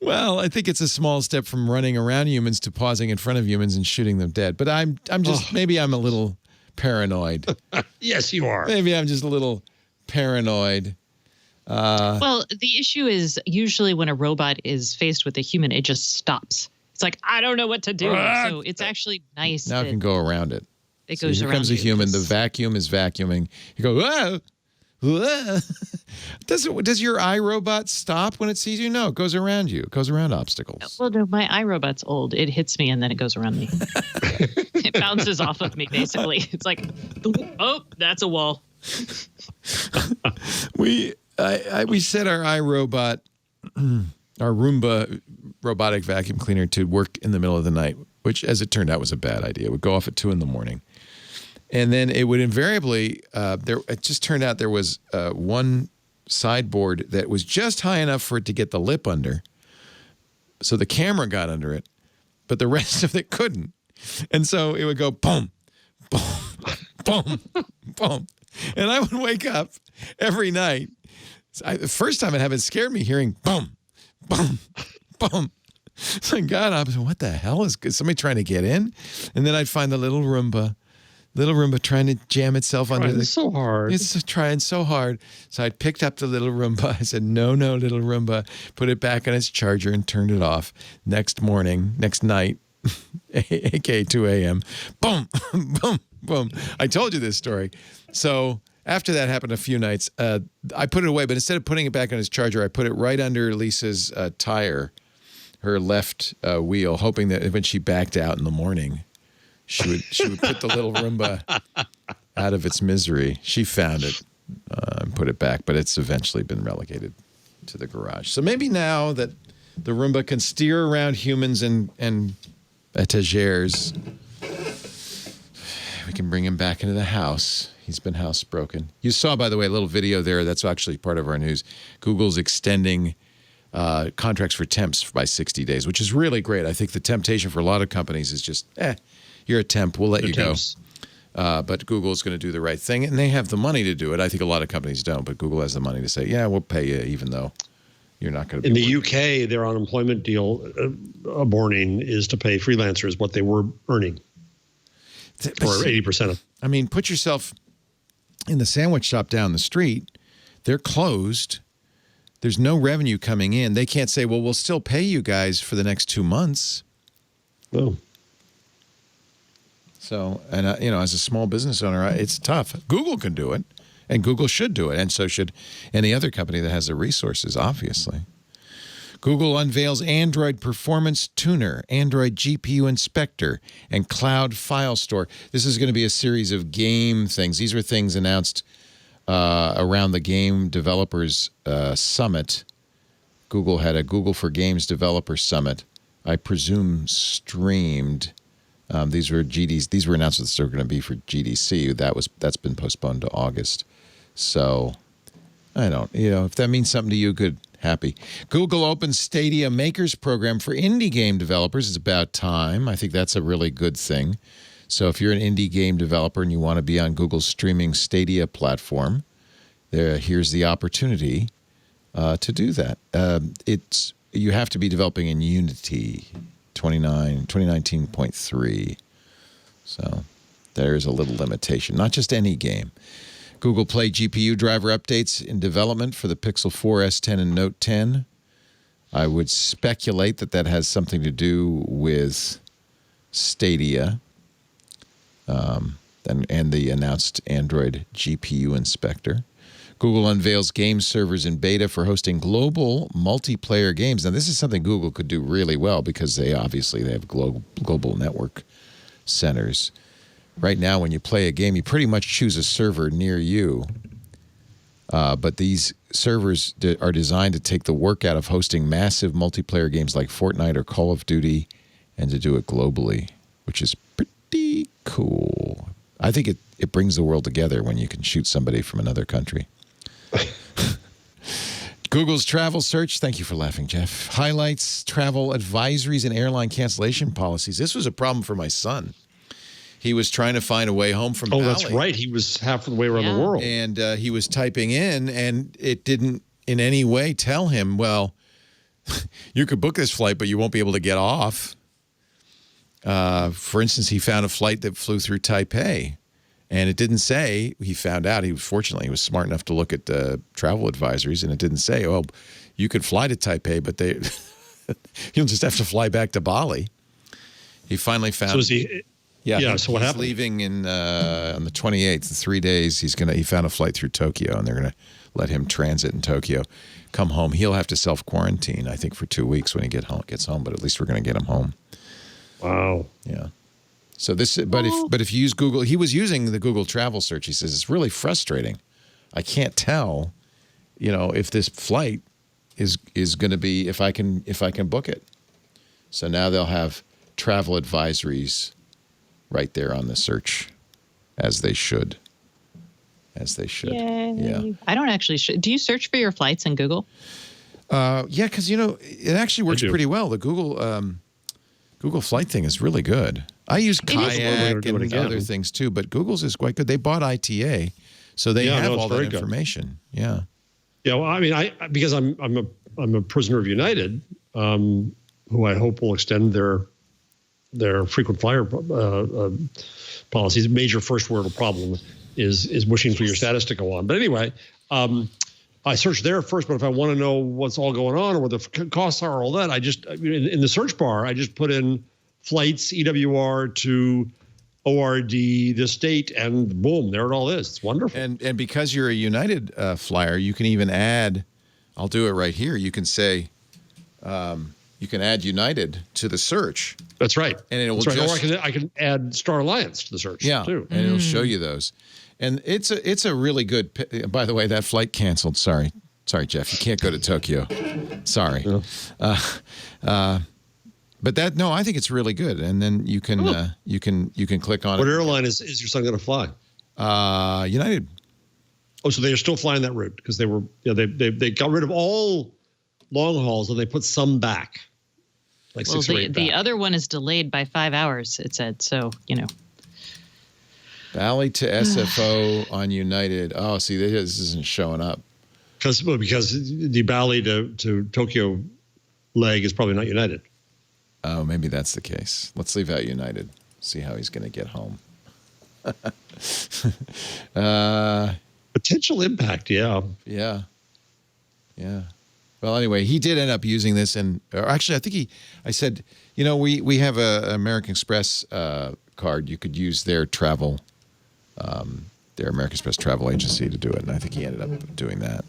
Well, I think it's a small step from running around humans to pausing in front of humans and shooting them dead. But I'm just maybe I'm a little paranoid. Yes, you are. Maybe I'm just a little paranoid. Well, the issue is usually when a robot is faced with a human, it just stops. It's like, I don't know what to do. So it's actually nice. Now it can go around it. It goes around. Here comes a human. The vacuum is vacuuming. You go, whoa. Whoa. Does your iRobot stop when it sees you? No, it goes around you. It goes around obstacles. Well, no, my iRobot's old. It hits me and then it goes around me. It bounces off of me, basically. It's like, oh, that's a wall. We set our iRobot, our Roomba robotic vacuum cleaner to work in the middle of the night, which, as it turned out, was a bad idea. It would go off at 2 a.m. And then it would invariably, it just turned out there was one sideboard that was just high enough for it to get the lip under. So the camera got under it, but the rest of it couldn't. And so it would go boom, boom, boom, boom. And I would wake up every night. The first time it happened, it scared me hearing boom, boom, boom. So God, I was, what the hell is somebody trying to get in? And then I'd find the little Roomba trying to jam itself under the. So hard. It's trying so hard. So I picked up the little Roomba. I said, no, little Roomba. Put it back on its charger and turned it off. Next night, aka 2 a.m. Boom, boom, boom. I told you this story. So after that happened a few nights, I put it away, but instead of putting it back on its charger, I put it right under Lisa's tire, her left wheel, hoping that when she backed out in the morning, she would put the little Roomba out of its misery. She found it and put it back, but it's eventually been relegated to the garage. So maybe now that the Roomba can steer around humans and etagères, we can bring him back into the house. He's been housebroken. You saw, by the way, a little video there. That's actually part of our news. Google's extending contracts for temps by 60 days, which is really great. I think the temptation for a lot of companies is just, you're a temp, we'll let you go. But Google's going to do the right thing, and they have the money to do it. I think a lot of companies don't, but Google has the money to say, yeah, we'll pay you even though you're not going to be. In the UK, their unemployment deal, aborting, is to pay freelancers what they were earning. For 80% of. I mean, put yourself in the sandwich shop down the street. They're closed. There's no revenue coming in. They can't say, well, we'll still pay you guys for the next 2 months. Oh. So, and as a small business owner, it's tough. Google can do it, and Google should do it, and so should any other company that has the resources, obviously. Google unveils Android Performance Tuner, Android GPU Inspector, and Cloud File Store. This is going to be a series of game things. These were things announced around the Game Developers Summit. Google had a Google for Games Developer Summit. I presume streamed. These were announcements that were going to be for GDC. That's been postponed to August. So I don't, if that means something to you, good, happy. Google opens Stadia Makers program for indie game developers. It's about time. I think that's a really good thing. So if you're an indie game developer and you want to be on Google's streaming Stadia platform, here's the opportunity to do that. You have to be developing in Unity 2019.3. So there's a little limitation. Not just any game. Google Play GPU driver updates in development for the Pixel 4, S10, and Note 10. I would speculate that has something to do with Stadia and the announced Android GPU inspector. Google unveils game servers in beta for hosting global multiplayer games. Now, this is something Google could do really well because they have global network centers. Right now, when you play a game, you pretty much choose a server near you. But these servers are designed to take the work out of hosting massive multiplayer games like Fortnite or Call of Duty and to do it globally, which is pretty cool. I think it brings the world together when you can shoot somebody from another country. Google's travel search, thank you for laughing, Jeff, highlights travel advisories and airline cancellation policies. This was a problem for my son. He was trying to find a way home from Bali. Oh, that's right. He was half of the way around the world. And he was typing in, and it didn't in any way tell him, well, you could book this flight, but you won't be able to get off. For instance, he found a flight that flew through Taipei. And it didn't say, he found out, he was smart enough to look at travel advisories, and it didn't say, oh, you could fly to Taipei, but you'll just have to fly back to Bali. He finally found... So is he... Yeah, so what happened? He's leaving on the 28th, in 3 days. He found a flight through Tokyo, and they're going to let him transit in Tokyo, come home. He'll have to self-quarantine, I think, for 2 weeks when he gets home, but at least we're going to get him home. Wow. Yeah. So if you use Google, he was using the Google travel search. He says it's really frustrating. I can't tell, if this flight is going to be if I can book it. So now they'll have travel advisories right there on the search, as they should. Yay. Yeah. I don't actually. Do you search for your flights in Google? Yeah, because it actually works pretty well. The Google Flight thing is really good. I use Kayak and other things too, but Google's is quite good. They bought ITA, so they have all that information. Good. Yeah. Yeah. Well, I mean, because I'm a prisoner of United, who I hope will extend their frequent flyer policies. Major first world problem is wishing for your status to go on. But anyway, I search there first. But if I want to know what's all going on or what the costs are, all that, in the search bar, I just put in flights EWR to ORD, the state, and boom, there it all is. It's wonderful. And because you're a United flyer, you can even add. I'll do it right here. You can say. You can add United to the search. That's right. And it will Or I can add Star Alliance to the search too. And it'll show you those. And it's a really good. By the way, that flight canceled. Sorry, Jeff. You can't go to Tokyo. Sorry. Yeah. But I think it's really good. And then you can click on it. What airline is your son going to fly? United. Oh, so they're still flying that route because they got rid of all long hauls and they put some back. Like well, 6 or 8 the back. other one is delayed by 5 hours, it said. So, Bali to SFO on United. Oh, see, this isn't showing up. Because the Bali to Tokyo leg is probably not United. Oh, maybe that's the case. Let's leave out United. See how he's going to get home. Potential impact, yeah. Yeah. Yeah. Well, anyway, he did end up using this, or actually, I think I said, we have a American Express card. You could use their travel, their American Express travel agency to do it, and I think he ended up doing that.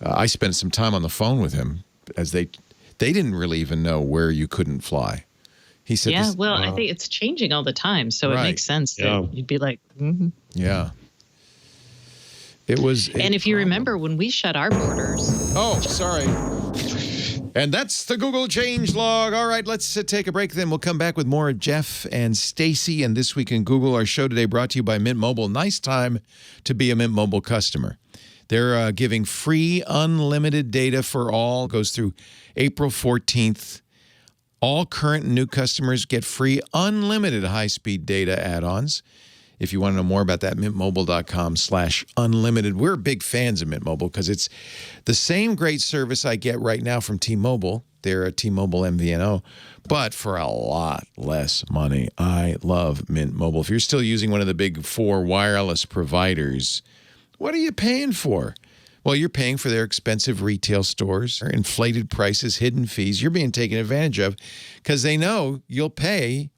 I spent some time on the phone with him as they didn't really even know where you couldn't fly. He said, "Yeah, I think it's changing all the time, so it makes sense that you'd be like, yeah." It was. And if you remember when we shut our borders. Oh, sorry. And that's the Google change log. All right, let's take a break. Then we'll come back with more of Jeff and Stacey and This Week in Google. Our show today brought to you by Mint Mobile. Nice time to be a Mint Mobile customer. They're giving free unlimited data for all. Goes through April 14th. All current and new customers get free unlimited high-speed data add-ons. If you want to know more about that, mintmobile.com/unlimited. We're big fans of Mint Mobile because it's the same great service I get right now from T-Mobile. They're a T-Mobile MVNO, but for a lot less money. I love Mint Mobile. If you're still using one of the big four wireless providers, what are you paying for? Well, you're paying for their expensive retail stores, their inflated prices, hidden fees. You're being taken advantage of because they know you'll pay.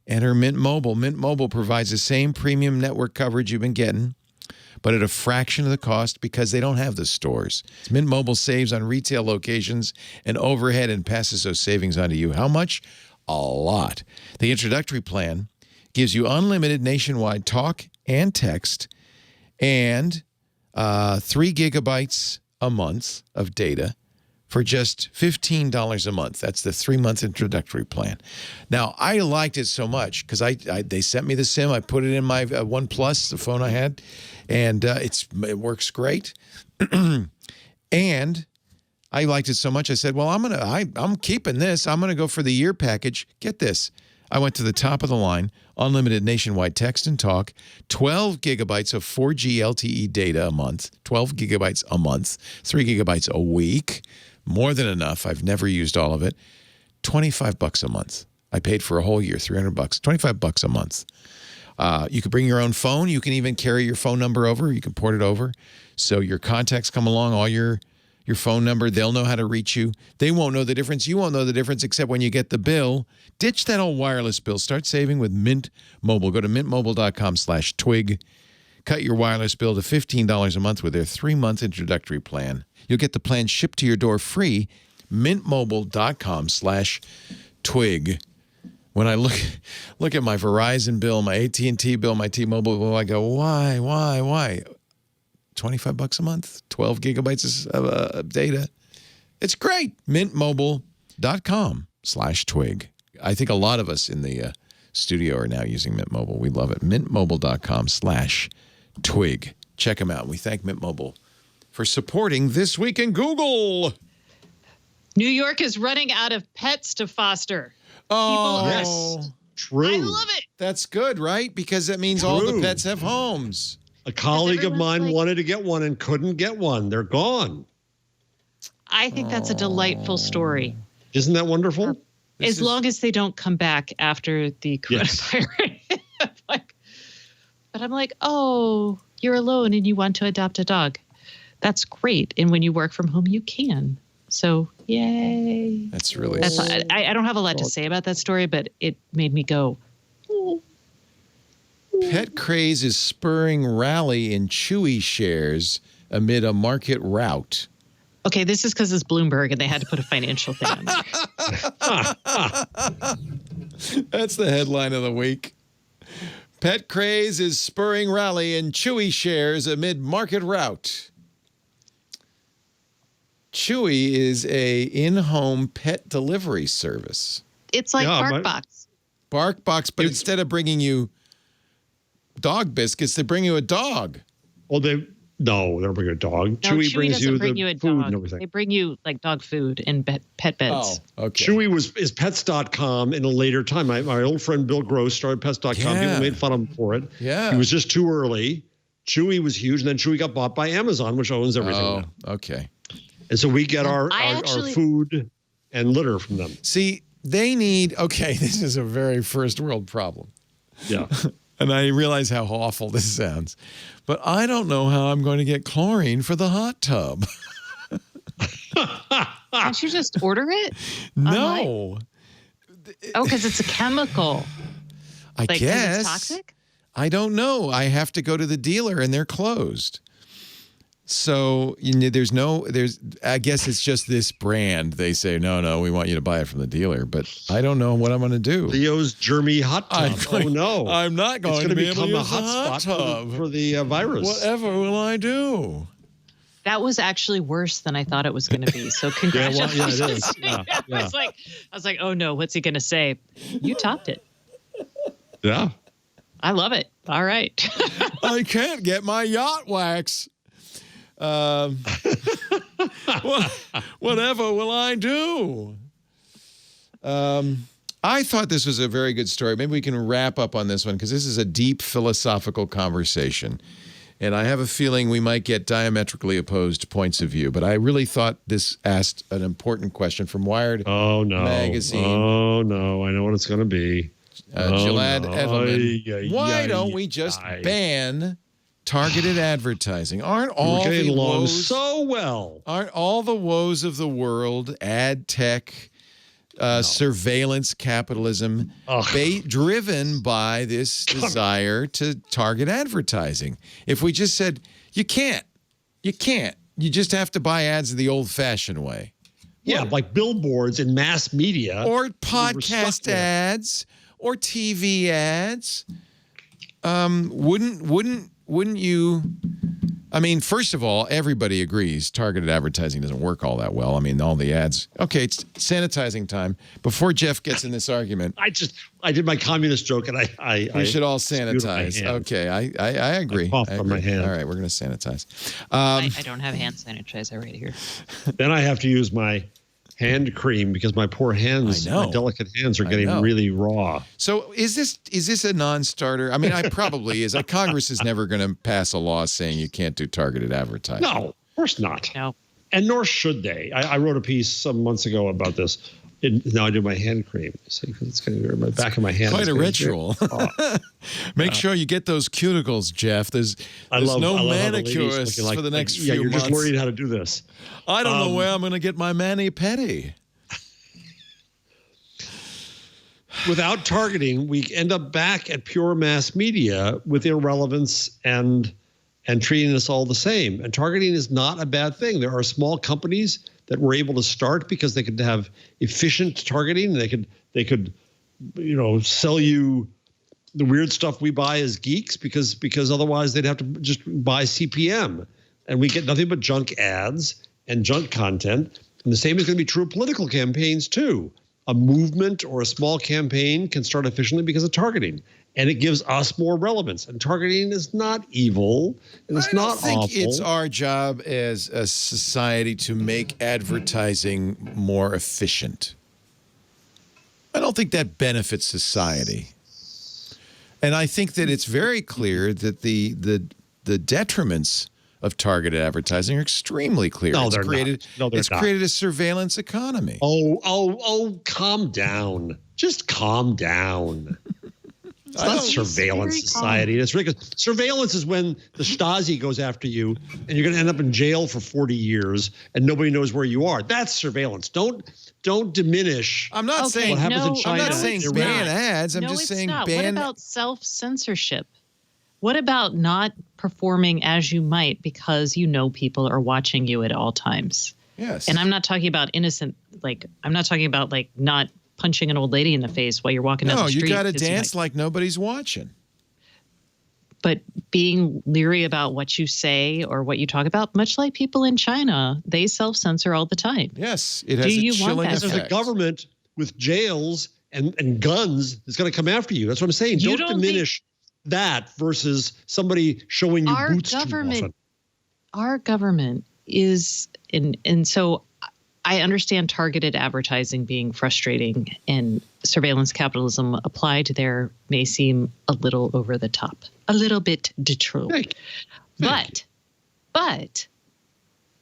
Enter Mint Mobile. Mint Mobile provides the same premium network coverage you've been getting, but at a fraction of the cost because they don't have the stores. Mint Mobile saves on retail locations and overhead and passes those savings on to you. How much? A lot. The introductory plan gives you unlimited nationwide talk and text and 3 gigabytes a month of data for just $15 a month. That's the 3-month introductory plan. Now, I liked it so much because they sent me the SIM. I put it in my OnePlus, the phone I had, and it works great. And I liked it so much, I said, well, I'm keeping this. I'm going to go for the year package. Get this. I went to the top of the line, unlimited nationwide text and talk, 12 gigabytes of 4G LTE data a month, 12 gigabytes a month, 3 gigabytes a week. More than enough. I've never used all of it. $25 a month. I paid for a whole year, $300. $25 a month. You can bring your own phone. You can even carry your phone number over. You can port it over. So your contacts come along, all your phone number. They'll know how to reach you. They won't know the difference. You won't know the difference except when you get the bill. Ditch that old wireless bill. Start saving with Mint Mobile. Go to mintmobile.com/twig. Cut your wireless bill to $15 a month with their 3-month introductory plan. You'll get the plan shipped to your door free. Mintmobile.com/twig. When I look at my Verizon bill, my AT&T bill, my T-Mobile bill, I go, why? $25 a month, 12 gigabytes of data. It's great. Mintmobile.com/twig. I think a lot of us in the studio are now using Mint Mobile. We love it. Mintmobile.com/twig. Check them out. We thank Mint Mobile for supporting This Week in Google. New York is running out of pets to foster. Oh, yes. True. I love it. That's good, right? Because that means all the pets have homes. A colleague of mine wanted to get one and couldn't get one. They're gone. I think that's a delightful story. Isn't that wonderful? As long as they don't come back after the coronavirus. Yes. But I'm like, oh, you're alone and you want to adopt a dog. That's great. And when you work from home, you can. So, yay. That's really I don't have a lot to say about that story, but it made me go, oh. Pet craze is spurring rally in Chewy shares amid a market rout. Okay, this is because it's Bloomberg and they had to put a financial thing on there. That's the headline of the week. Pet craze is spurring rally in Chewy shares amid market rout. Chewy is a in-home pet delivery service. It's like BarkBox. BarkBox, but instead of bringing you dog biscuits, they bring you a dog. Well, they don't bring you a dog. No, Chewy brings you bring the you a food dog. and everything. They bring you like dog food and pet beds. Oh, okay. Chewy is pets.com in a later time. My old friend Bill Gross started pets.com. Yeah. People made fun of him for it. Yeah. He was just too early. Chewy was huge, and then Chewy got bought by Amazon, which owns everything now. Okay. And so we get our actually food and litter from them. See, they need, this is a very first world problem. Yeah. And I realize how awful this sounds, but I don't know how I'm going to get chlorine for the hot tub. Can't you just order it? No. Oh, because it's a chemical. I guess. guess. It's toxic? I don't know. I have to go to the dealer and they're closed. So I guess it's just this brand. They say, no, we want you to buy it from the dealer. But I don't know what I'm going to do. Leo's germy hot tub. I'm not going to be able to become a use hot spot for the virus. Whatever will I do? That was actually worse than I thought it was going to be. So congratulations. Yeah, it is. Yeah. I was like, oh no, what's he going to say? You topped it. Yeah. I love it. All right. I can't get my yacht wax. Whatever will I do? I thought this was a very good story. Maybe we can wrap up on this one because this is a deep philosophical conversation. And I have a feeling we might get diametrically opposed points of view. But I really thought this asked an important question from Wired magazine. Oh, no. I know what it's going to be. Gilad Edelman. Why don't we just ban targeted advertising? Aren't all We're getting the along woes so well? Aren't all the woes of the world, ad tech, surveillance capitalism, driven by this desire to target advertising? If we just said, you can't. You just have to buy ads the old-fashioned way. Yeah, like billboards in mass media. Or podcast ads or TV ads. Wouldn't you? I mean, first of all, everybody agrees targeted advertising doesn't work all that well. I mean, all the ads. Okay, it's sanitizing time. Before Jeff gets in this argument, I did my communist joke, and we should all sanitize. Okay, I agree. I coughed on my hand. All right, we're going to sanitize. I don't have hand sanitizer right here. Then I have to use my hand cream because my poor hands, my delicate hands are getting really raw. So is this a non-starter? I mean, I probably is. Congress is never going to pass a law saying you can't do targeted advertising. No, of course not. No. And nor should they. I wrote a piece some months ago about this. Now I do my hand cream. See, because it's going to be my back of my hand. Quite a ritual. Make sure you get those cuticles, Jeff. There's no manicurist for the next few months. You're just learning how to do this. I don't know where I'm going to get my mani-pedi. Without targeting, we end up back at pure mass media with irrelevance and treating us all the same. And targeting is not a bad thing. There are small companies that were able to start because they could have efficient targeting. They could sell you the weird stuff we buy as geeks because otherwise they'd have to just buy CPM, and we get nothing but junk ads and junk content. And the same is going to be true of political campaigns too. A movement or a small campaign can start efficiently because of targeting, and it gives us more relevance. And targeting is not evil, and it's not awful. I don't think it's our job as a society to make advertising more efficient. I don't think that benefits society. And I think that it's very clear that the detriments of targeted advertising are extremely clear. No, they're not. No, they're it's not. created a surveillance economy. Oh, calm down. Just calm down. It's not surveillance society. It's ridiculous. Surveillance is when the Stasi goes after you and you're going to end up in jail for 40 years and nobody knows where you are. That's surveillance. Don't diminish. I'm not saying what happens in China. I'm not saying ban ads. I'm just saying ban. What about self-censorship? What about not performing as you might because you know people are watching you at all times? Yes. And I'm not talking about innocent, I'm not talking about not punching an old lady in the face while you're walking down the street. No, you got to dance like nobody's watching. But being leery about what you say or what you talk about, much like people in China, they self-censor all the time. Yes, it has a chilling effect. There's a government with jails and guns that's going to come after you. That's what I'm saying. Don't diminish that versus somebody showing you boots too often. Our government is, and so I understand targeted advertising being frustrating and surveillance capitalism applied there may seem a little over the top, a little bit de trop. But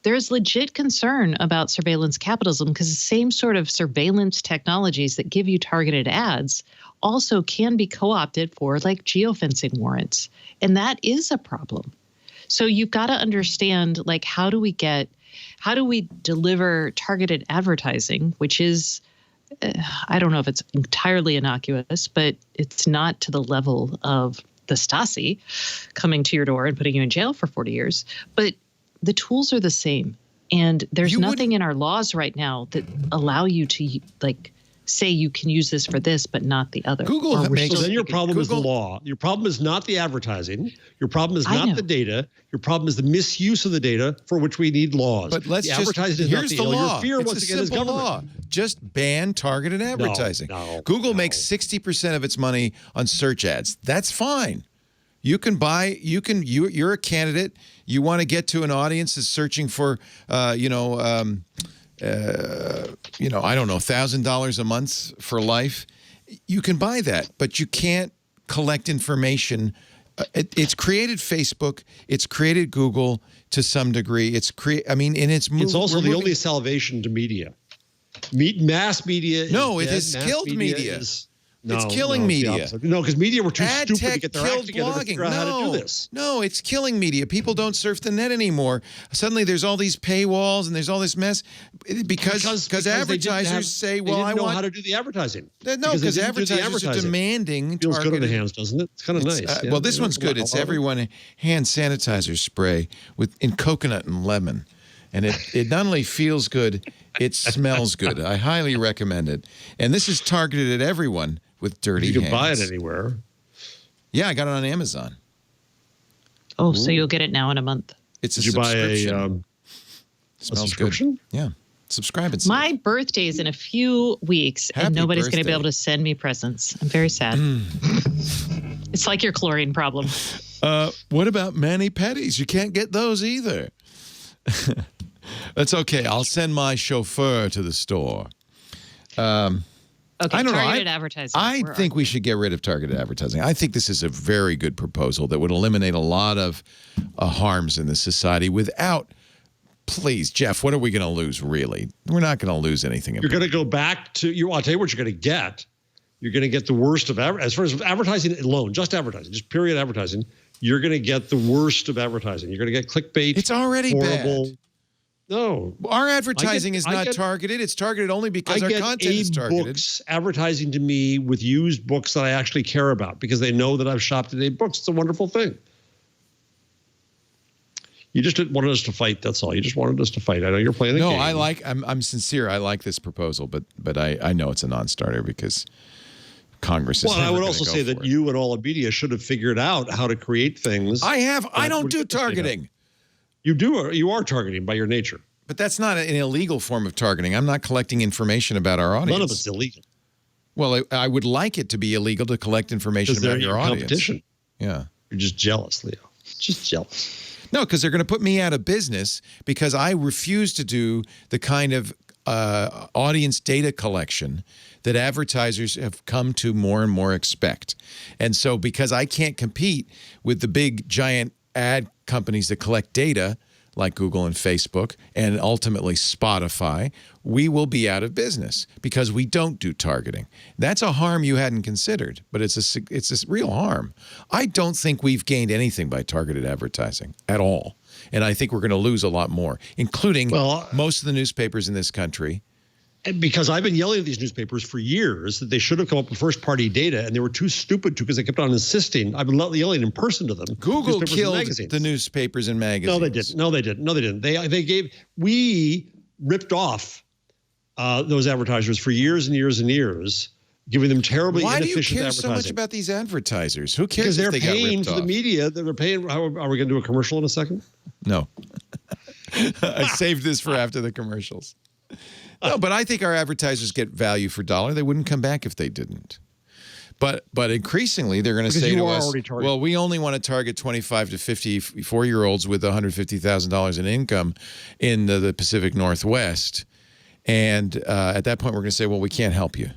there's legit concern about surveillance capitalism because the same sort of surveillance technologies that give you targeted ads also can be co-opted for geofencing warrants. And that is a problem. So you've got to understand, how do we deliver targeted advertising, which is, I don't know if it's entirely innocuous, but it's not to the level of the Stasi coming to your door and putting you in jail for 40 years. But the tools are the same. And there's nothing in our laws right now that allow you to like say you can use this for this, but not the other. Google makes. So then your problem is the law. Your problem is not the advertising. Your problem is not the data. Your problem is the misuse of the data for which we need laws. But let's just, here's the law. Your fear, once again, is government. Law. Just ban targeted advertising. Google makes 60% of its money on search ads. That's fine. You can buy, you're a candidate. You want to get to an audience that's searching for, I don't know, $1,000 a month for life. You can buy that, but you can't collect information. It's created Facebook. It's created Google to some degree. It's also the only salvation to media. Mass media. No, it has killed media. It's killing media. No, because media were too stupid to get their act together to figure out how to do this. No, it's killing media. People don't surf the net anymore. Suddenly there's all these paywalls and there's all this mess because advertisers say, well, I want... know how to do the advertising. No, because advertisers are demanding... Feels good on the hands, doesn't it? It's kind of nice. Well, this one's good. It's everyone hand sanitizer spray in coconut and lemon. And it not only feels good, it smells good. I highly recommend it. And this is targeted at everyone with dirty hands. You can buy it anywhere. Yeah, I got it on Amazon. Oh, so you'll get it now in a month. It's a subscription. Buy a subscription? Good. Yeah. Subscribe and see. My birthday is in a few weeks, and nobody's going to be able to send me presents. I'm very sad. It's like your chlorine problem. What about mani-pedis? You can't get those either. That's okay. I'll send my chauffeur to the store. Okay, I don't targeted know. advertising. I think we should get rid of targeted advertising. I think this is a very good proposal that would eliminate a lot of harms in the society without... Please, Jeff, what are we going to lose, really? We're not going to lose anything. You're going to go back to... I'll tell you what you're going to get. You're going to get the worst of... As far as advertising alone, just advertising, just period advertising, you're going to get the worst of advertising. You're going to get clickbait. It's already horrible. Bad. No. Our advertising is not targeted. It's targeted only because our content is targeted. Books advertising to me with used books that I actually care about because they know that I've shopped at Books. It's a wonderful thing. You just wanted us to fight. That's all. You just wanted us to fight. I know you're playing a game. No, I'm sincere. I like this proposal, but I know it's a non-starter because Congress is. Well, I would also say that you and all of media should have figured out how to create things. I don't do targeting. You do. You are targeting by your nature. But that's not an illegal form of targeting. I'm not collecting information about our audience. None of it's illegal. Well, I would like it to be illegal to collect information about your audience. Competition. Yeah. You're just jealous, Leo. Just jealous. No, because they're going to put me out of business because I refuse to do the kind of audience data collection that advertisers have come to more and more expect. And so because I can't compete with the big, giant ad companies that collect data like Google and Facebook and ultimately Spotify, we will be out of business because we don't do targeting. That's a harm you hadn't considered, but it's a real harm. I don't think we've gained anything by targeted advertising at all. And I think we're going to lose a lot more, including most of the newspapers in this country. Because I've been yelling at these newspapers for years that they should have come up with first-party data, and they were too stupid to because they kept on insisting. I've been yelling in person to them. Google killed the newspapers and magazines. No, they didn't. We ripped off those advertisers for years and years and years, giving them terribly inefficient advertising. Why do you care so much about these advertisers? Who cares? Because they're paying for the media. They're paying. Are we going to do a commercial in a second? No. I saved this for after the commercials. No, but I think our advertisers get value for dollar. They wouldn't come back if they didn't. But increasingly, they're going to say to us, well, we only want to target 25 to 54-year-olds with $150,000 in income in the Pacific Northwest. And at that point, we're going to say, well, we can't help you.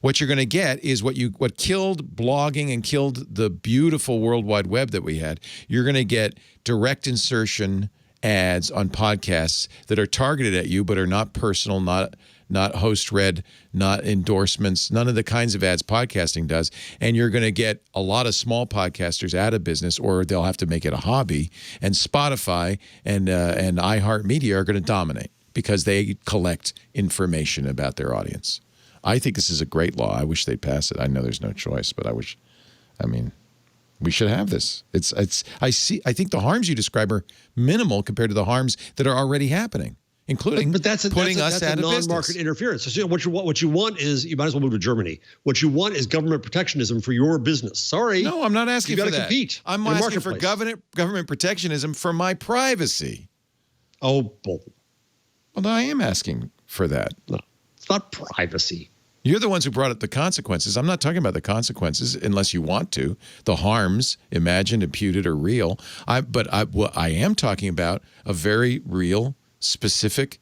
What you're going to get is what killed blogging and killed the beautiful World Wide Web that we had. You're going to get direct insertion ads on podcasts that are targeted at you but are not personal, not host read, not endorsements, none of the kinds of ads podcasting does. And you're going to get a lot of small podcasters out of business, or they'll have to make it a hobby. And Spotify and iHeartMedia are going to dominate because they collect information about their audience. I think this is a great law. I wish they'd pass it. I know there's no choice, but We should have this. I think the harms you describe are minimal compared to the harms that are already happening, including putting us out of business. Non-market interference. So what you want is, you might as well move to Germany. What you want is government protectionism for your business. Sorry. No, I'm not asking for that. Compete. I'm asking for government protectionism for my privacy. Oh, bull. Well, I am asking for that. No, it's not privacy. You're the ones who brought up the consequences. I'm not talking about the consequences unless you want to. The harms, imagined, imputed, are real. But I am talking about a very real, specific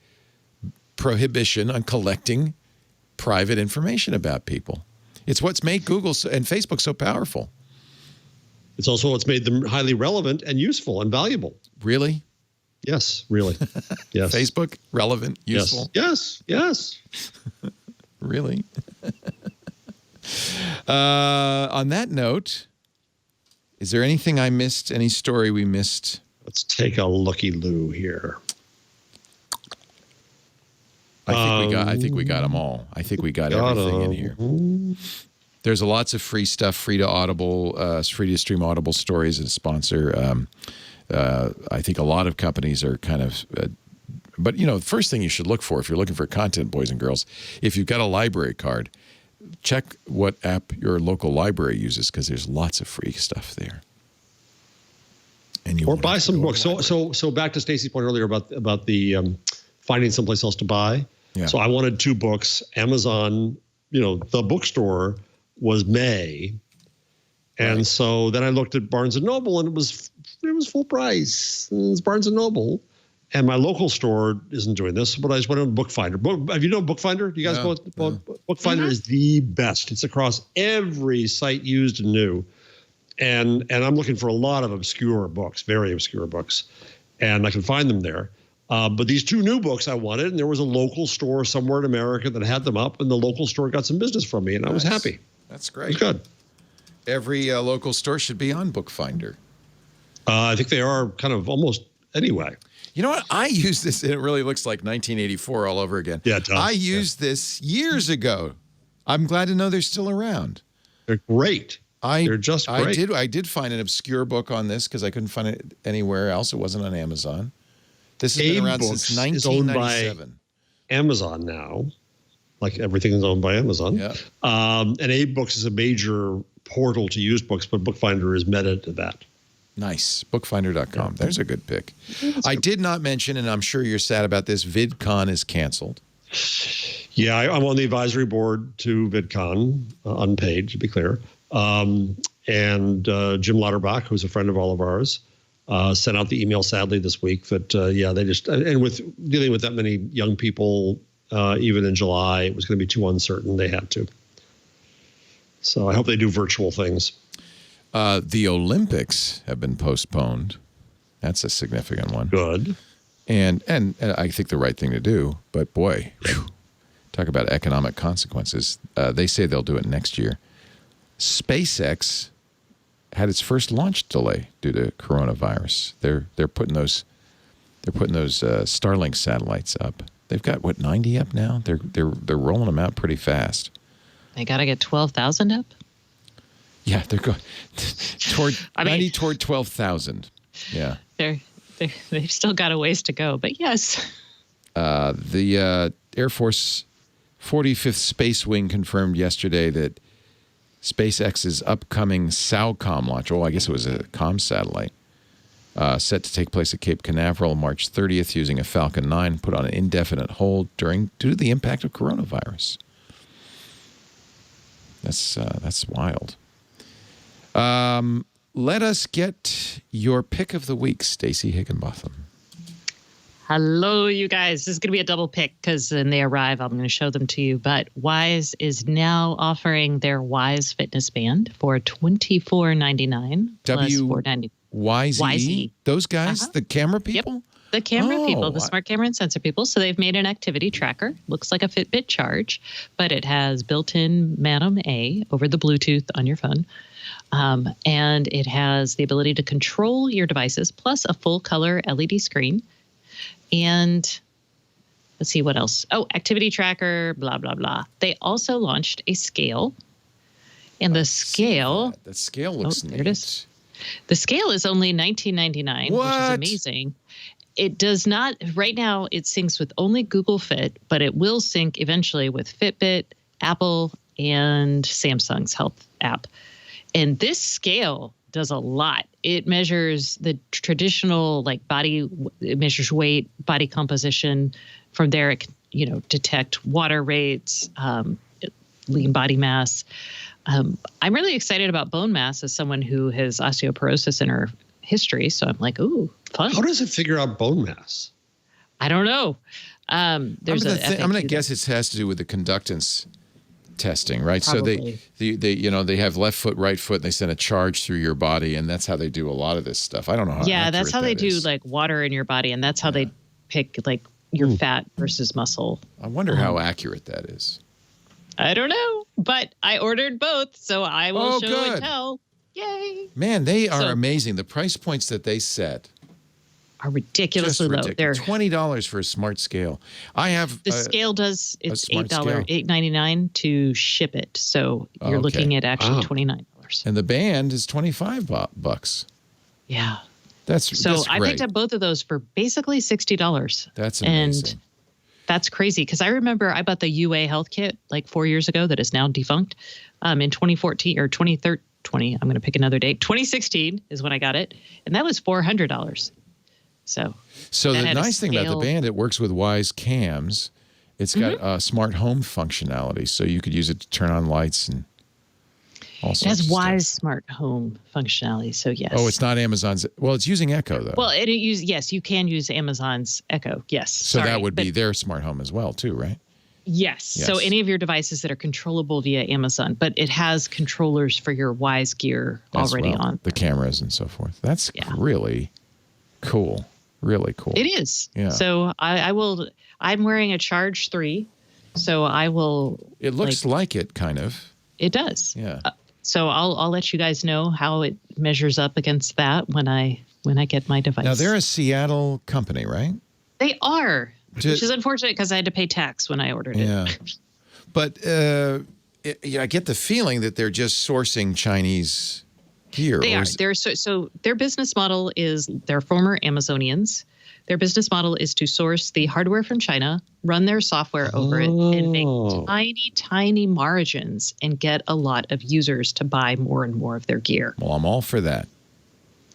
prohibition on collecting private information about people. It's what's made Google and Facebook so powerful. It's also what's made them highly relevant and useful and valuable. Really? Yes, really. Yes. Facebook, relevant, useful? Yes. Really? On that note, is there anything I missed? Any story we missed? Let's take a looky-loo here. I think we got them all. I think we got everything in here. There's lots of free stuff, free to stream Audible stories and sponsor. I think a lot of companies are kind of. But, the first thing you should look for if you're looking for content, boys and girls, if you've got a library card, check what app your local library uses, because there's lots of free stuff there. And or buy some books. So back to Stacey's point earlier about the finding someplace else to buy. Yeah. So I wanted 2 books. Amazon, the bookstore was May. And so then I looked at Barnes & Noble, and it was full price. It's Barnes & Noble. And my local store isn't doing this, but I just went on Bookfinder. Have you known Bookfinder? Do you guys know Bookfinder is the best. It's across every site used and new. And I'm looking for a lot of obscure books, very obscure books. And I can find them there. But these 2 new books I wanted, and there was a local store somewhere in America that had them up, and the local store got some business from me, and I was happy. That's great. It was good. Every local store should be on Bookfinder. I think they are kind of almost anyway. You know what? I used this, and it really looks like 1984 all over again. Yeah, it does. I used this years ago. I'm glad to know they're still around. They're great. They're just great. I did find an obscure book on this because I couldn't find it anywhere else. It wasn't on Amazon. This has been around since 1997. Is owned by Amazon now. Like everything is owned by Amazon. Yeah. And Abe Books is a major portal to use books, but Bookfinder is meta to that. Nice. Bookfinder.com. There's a good pick. I did not mention, and I'm sure you're sad about this, VidCon is canceled. Yeah, I'm on the advisory board to VidCon, unpaid, to be clear. And Jim Lauterbach, who's a friend of all of ours, sent out the email, sadly, this week that, they just, and with dealing with that many young people, even in July, it was going to be too uncertain. They had to. So I hope they do virtual things. The Olympics have been postponed. That's a significant one. Good. And I think the right thing to do. But boy, talk about economic consequences. They say they'll do it next year. SpaceX had its first launch delay due to coronavirus. They're putting those Starlink satellites up. They've got 90 up now. They're rolling them out pretty fast. They got to get 12,000 up. Yeah, they're going toward 12,000. Yeah, they've still got a ways to go, but yes. The Air Force 45th Space Wing confirmed yesterday that SpaceX's upcoming SOWCOM launch, I guess it was a comm satellite, set to take place at Cape Canaveral March 30th using a Falcon 9, put on an indefinite hold due to the impact of coronavirus. That's wild. Let us get your pick of the week, Stacey Higginbotham. Hello, you guys. This is going to be a double pick because when they arrive, I'm going to show them to you. But Wyze is now offering their Wyze fitness band for $24.99 plus $4.99. Wyze? Those guys, the camera people? Yep. The camera people, the smart camera and sensor people. So they've made an activity tracker. Looks like a Fitbit Charge, but it has built-in Manom A over the Bluetooth on your phone. And it has the ability to control your devices, plus a full-color LED screen. And let's see what else. Oh, activity tracker, blah, blah, blah. They also launched a scale. And the scale. The scale looks neat. There it is. The scale is only $19.99, which is amazing. It does not, right now, it syncs with only Google Fit, but it will sync eventually with Fitbit, Apple, and Samsung's health app. And this scale does a lot. It measures the traditional it measures weight, body composition. From there, it can, detect water rates, lean body mass. I'm really excited about bone mass as someone who has osteoporosis in her history. So I'm like, ooh, fun. How does it figure out bone mass? I don't know. I'm going to guess it has to do with the conductance testing, right? Probably. So they have left foot, right foot, and they send a charge through your body, and that's how they do a lot of this stuff. I don't know how. Yeah, that's how they do water in your body, and that's how they pick your fat versus muscle. I wonder how accurate that is. I don't know, but I ordered both, so I will show and tell. Yay! Man, they are amazing. The price points that they set are ridiculously low. They're $20 for a smart scale. I have the scale does it's $8.99 to ship it, so you're looking at actually $29. And the band is $25. Yeah, that's I picked up both of those for basically $60. That's amazing. And that's crazy because I remember I bought the UA Health Kit 4 years ago that is now defunct. In 2014 or 2013, I'm going to pick another date. 2016 is when I got it, and that was $400. So the nice thing about the band, it works with Wyze cams. It's got smart home functionality, so you could use it to turn on lights and all sorts of stuff. It has Wyze smart home functionality, so yes. Oh, it's not Amazon's. Well, it's using Echo though. Well, yes, you can use Amazon's Echo. Yes. So that would be their smart home as well, too, right? Yes. So any of your devices that are controllable via Amazon, but it has controllers for your Wyze gear already on the cameras and so forth. That's really cool. Really cool. It is. Yeah. So I'm wearing a Charge 3, so I will. It looks like it kind of. It does. Yeah. So I'll let you guys know how it measures up against that when I get my device. Now they're a Seattle company, right? They are, which is unfortunate because I had to pay tax when I ordered it. Yeah. But I get the feeling that they're just sourcing Chinese gear. They are. So their business model is they're former Amazonians. Their business model is to source the hardware from China, run their software over it, and make tiny, tiny margins and get a lot of users to buy more and more of their gear. Well, I'm all for that.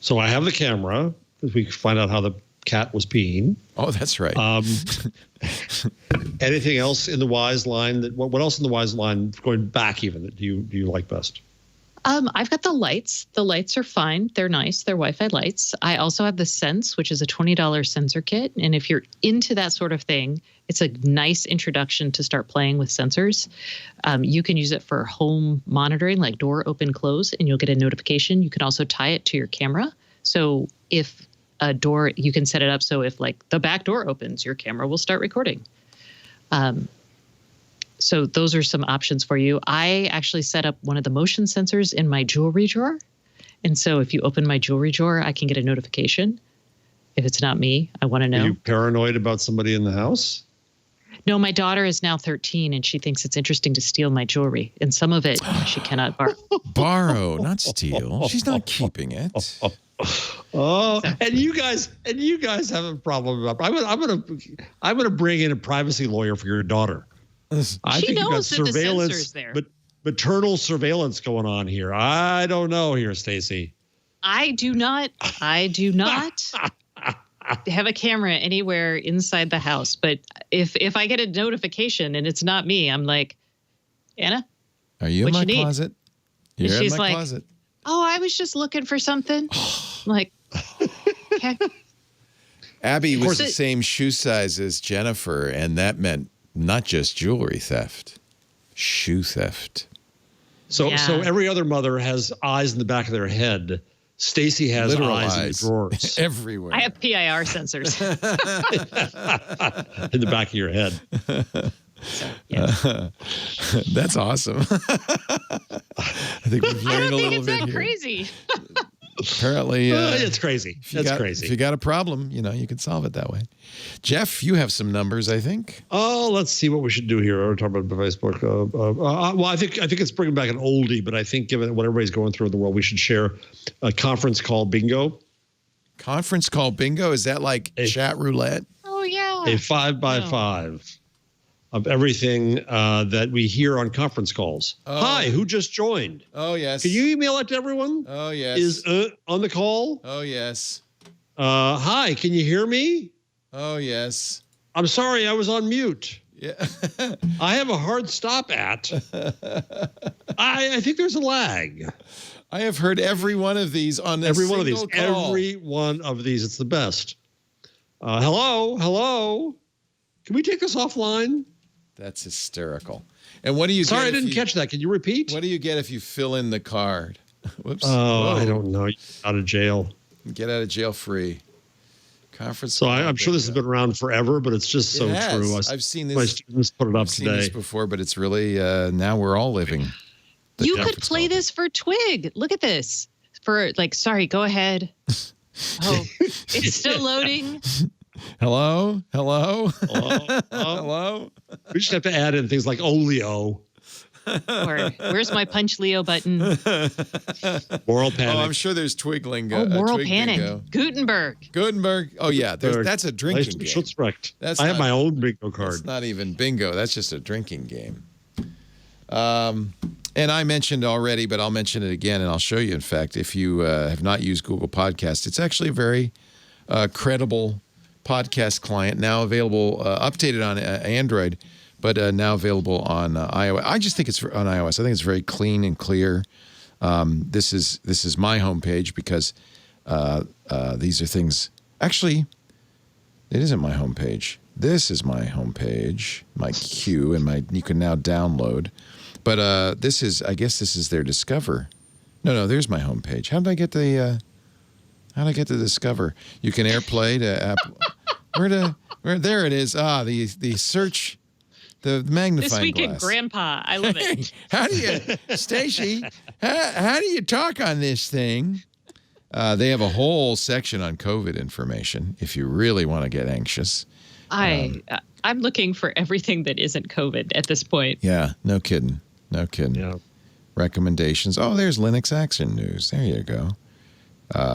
So I have the camera because we can find out how the cat was peeing. Oh, that's right. Anything else in the Wyze line? What else in the Wyze line, going back even, that you like best? I've got the lights. The lights are fine. They're nice. They're Wi-Fi lights. I also have the Sense, which is a $20 sensor kit. And if you're into that sort of thing, it's a nice introduction to start playing with sensors. You can use it for home monitoring, like door open, close, and you'll get a notification. You can also tie it to your camera. So if a door, you can set it up so if the back door opens, your camera will start recording. So those are some options for you. I actually set up one of the motion sensors in my jewelry drawer. And so if you open my jewelry drawer, I can get a notification. If it's not me, I want to know. Are you paranoid about somebody in the house? No, my daughter is now 13 and she thinks it's interesting to steal my jewelry. And some of it she cannot borrow. Borrow, not steal. She's not keeping it. And you guys have a problem about. I'm gonna bring in a privacy lawyer for your daughter. I think you've got surveillance, but maternal surveillance going on here. I don't know here, Stacey. I do not have a camera anywhere inside the house. But if I get a notification and it's not me, I'm like, Anna, are you in my closet? You're in my closet. Oh, I was just looking for something. I'm like, okay. Abby was the same shoe size as Jennifer, and that meant not just jewelry theft, shoe theft. So every other mother has eyes in the back of their head. Stacey has literal eyes in the drawers. Everywhere. I have PIR sensors. In the back of your head. So, yes. That's awesome. I think we've learned a little bit here. Crazy. Apparently, it's crazy. That's crazy. If you got a problem, you can solve it that way. Jeff, you have some numbers, I think. Oh, let's see what we should do here. We're talking about Facebook. Well, I think it's bringing back an oldie, but I think given what everybody's going through in the world, we should share a conference call bingo. Conference call bingo? Is that like chat roulette? Oh, yeah. A 5x5 of everything that we hear on conference calls. Oh. Hi, who just joined? Oh, yes. Can you email it to everyone? Oh, yes. Is on the call? Oh, yes. Hi, can you hear me? Oh, yes. I'm sorry, I was on mute. Yeah. I have a hard stop at. I think there's a lag. I have heard every one of these on every one of these. Call. Every one of these. It's the best. Hello. Can we take this offline? That's hysterical. And what do you? Sorry, I didn't catch that. Can you repeat? What do you get if you fill in the card? Whoops. Oh, I don't know. Out of jail. Get out of jail free. Conference. So I'm sure this has been around forever, but it's just so true. I've seen this. My students put it up today. I've seen this before, but it's really now we're all living. You could play this for Twig. Look at this. Sorry, go ahead. Oh, it's still loading. Hello. Hello. We just have to add in things like Leo. Or where's my punch Leo button? Moral panic. Oh, I'm sure there's Twig lingo. Moral Twig panic. bingo. Gutenberg. Oh, yeah. That's a drinking game. I have my own bingo card. That's not even bingo. That's just a drinking game. And I mentioned already, but I'll mention it again, and I'll show you, in fact, if you have not used Google Podcast, it's actually a very credible podcast client, now available, updated on Android, but now available on iOS. I just think it's on iOS. I think it's very clean and clear. This is my homepage because these are things. Actually, it isn't my homepage. This is my homepage, my queue, and you can now download. But I guess this is their Discover. No, there's my homepage. How did I get the Discover? You can AirPlay to Apple. There it is. The search, the magnifying This week glass. in Grandpa. I love it. How do you, Stacey, how do you talk on this thing? They have a whole section on COVID information if you really want to get anxious. I'm looking for everything that isn't COVID at this point. Yeah, no kidding. Yeah. Recommendations. Oh, there's Linux Action News. There you go.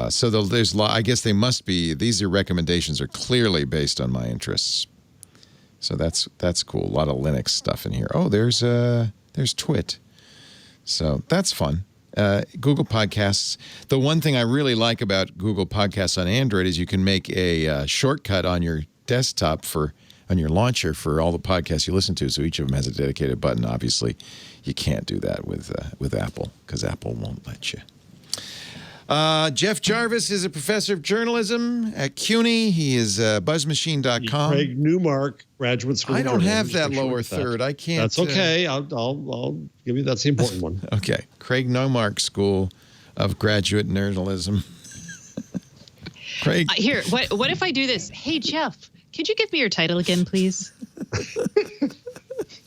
So there's, I guess they must be, these recommendations are clearly based on my interests. So that's cool. A lot of Linux stuff in here. Oh, there's TWiT. So that's fun. Google Podcasts. The one thing I really like about Google Podcasts on Android is you can make a shortcut on your desktop on your launcher for all the podcasts you listen to. So each of them has a dedicated button. Obviously, you can't do that with Apple because Apple won't let you. Jeff Jarvis is a professor of journalism at CUNY. He is buzzmachine.com. Craig Newmark, graduate school. I don't have that lower third. I can't. That's okay. I'll give you. That's the important one. Okay. Craig Newmark School of Graduate Nerdalism. Craig. Here, what if I do this? Hey, Jeff, could you give me your title again, please?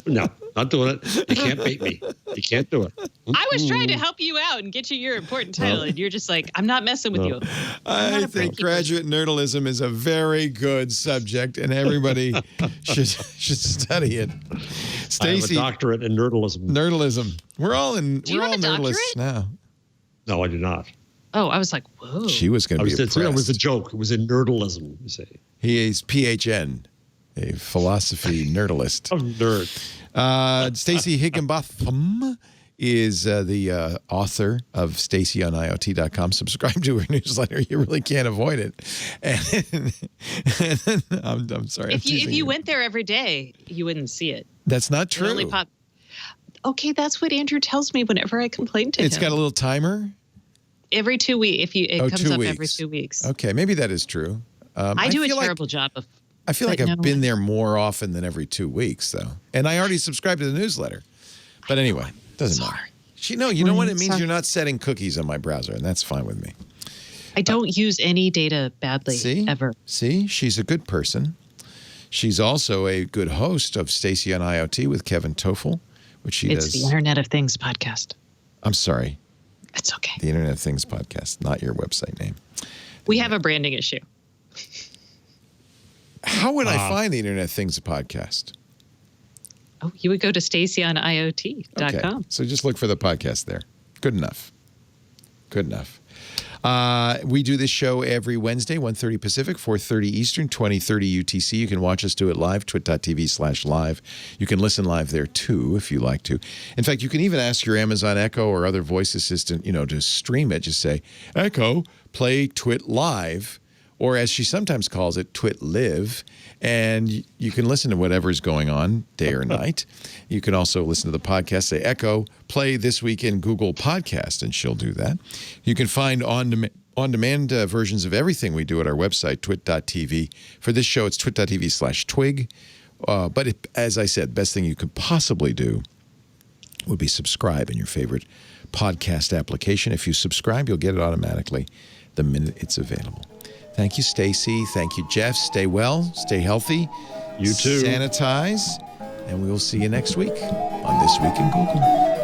No, not doing it. You can't beat me. You can't do it. I was trying to help you out and get you your important title, and you're just like, I'm not messing with you. I think graduate nerdalism is a very good subject, and everybody should study it. Stacey, I have a doctorate in nerdalism. Nerdalism. We're all nerdalists now. No, I do not. Oh, I was like, whoa. She was going to be impressed. It was a joke. It was in nerdalism, you say. He is PHN, a philosophy nerdalist. Oh, nerd. Stacey Higginbotham is the author of StaceyOnIoT.com. Subscribe to her newsletter. You really can't avoid it. And I'm sorry. If you went there every day, you wouldn't see it. That's not true. Okay, that's what Andrew tells me whenever I complain to him. It's got a little timer? Every 2 weeks. It comes up every 2 weeks. Okay, maybe that is true. I do a terrible job of. I feel like I've been there more often than every 2 weeks, though. And I already subscribed to the newsletter. But anyway, doesn't matter. You know what it means? You're not setting cookies on my browser, and that's fine with me. I don't use any data badly, ever. See? She's a good person. She's also a good host of Stacey on IoT with Kevin Toffel, which she does. It's the Internet of Things podcast. I'm sorry. It's okay. The Internet of Things podcast, not your website name. We have a branding issue. How would I find the Internet of Things podcast? Oh, you would go to StaceyOnIoT.com. Okay. So just look for the podcast there. Good enough. Good enough. We do this show every Wednesday, 1:30 Pacific, 4:30 Eastern, 20:30 UTC. You can watch us do it live, twit.tv/live. You can listen live there, too, if you like to. In fact, you can even ask your Amazon Echo or other voice assistant, to stream it. Just say, Echo, play Twit Live, or as she sometimes calls it, Twit Live, and you can listen to whatever's going on day or night. You can also listen to the podcast, say, Echo, play This Week in Google Podcast, and she'll do that. You can find on-demand versions of everything we do at our website, twit.tv. For this show, it's twit.tv/twig. But as I said, best thing you could possibly do would be subscribe in your favorite podcast application. If you subscribe, you'll get it automatically the minute it's available. Thank you, Stacey. Thank you, Jeff. Stay well. Stay healthy. You too. Sanitize. And we will see you next week on This Week in Google.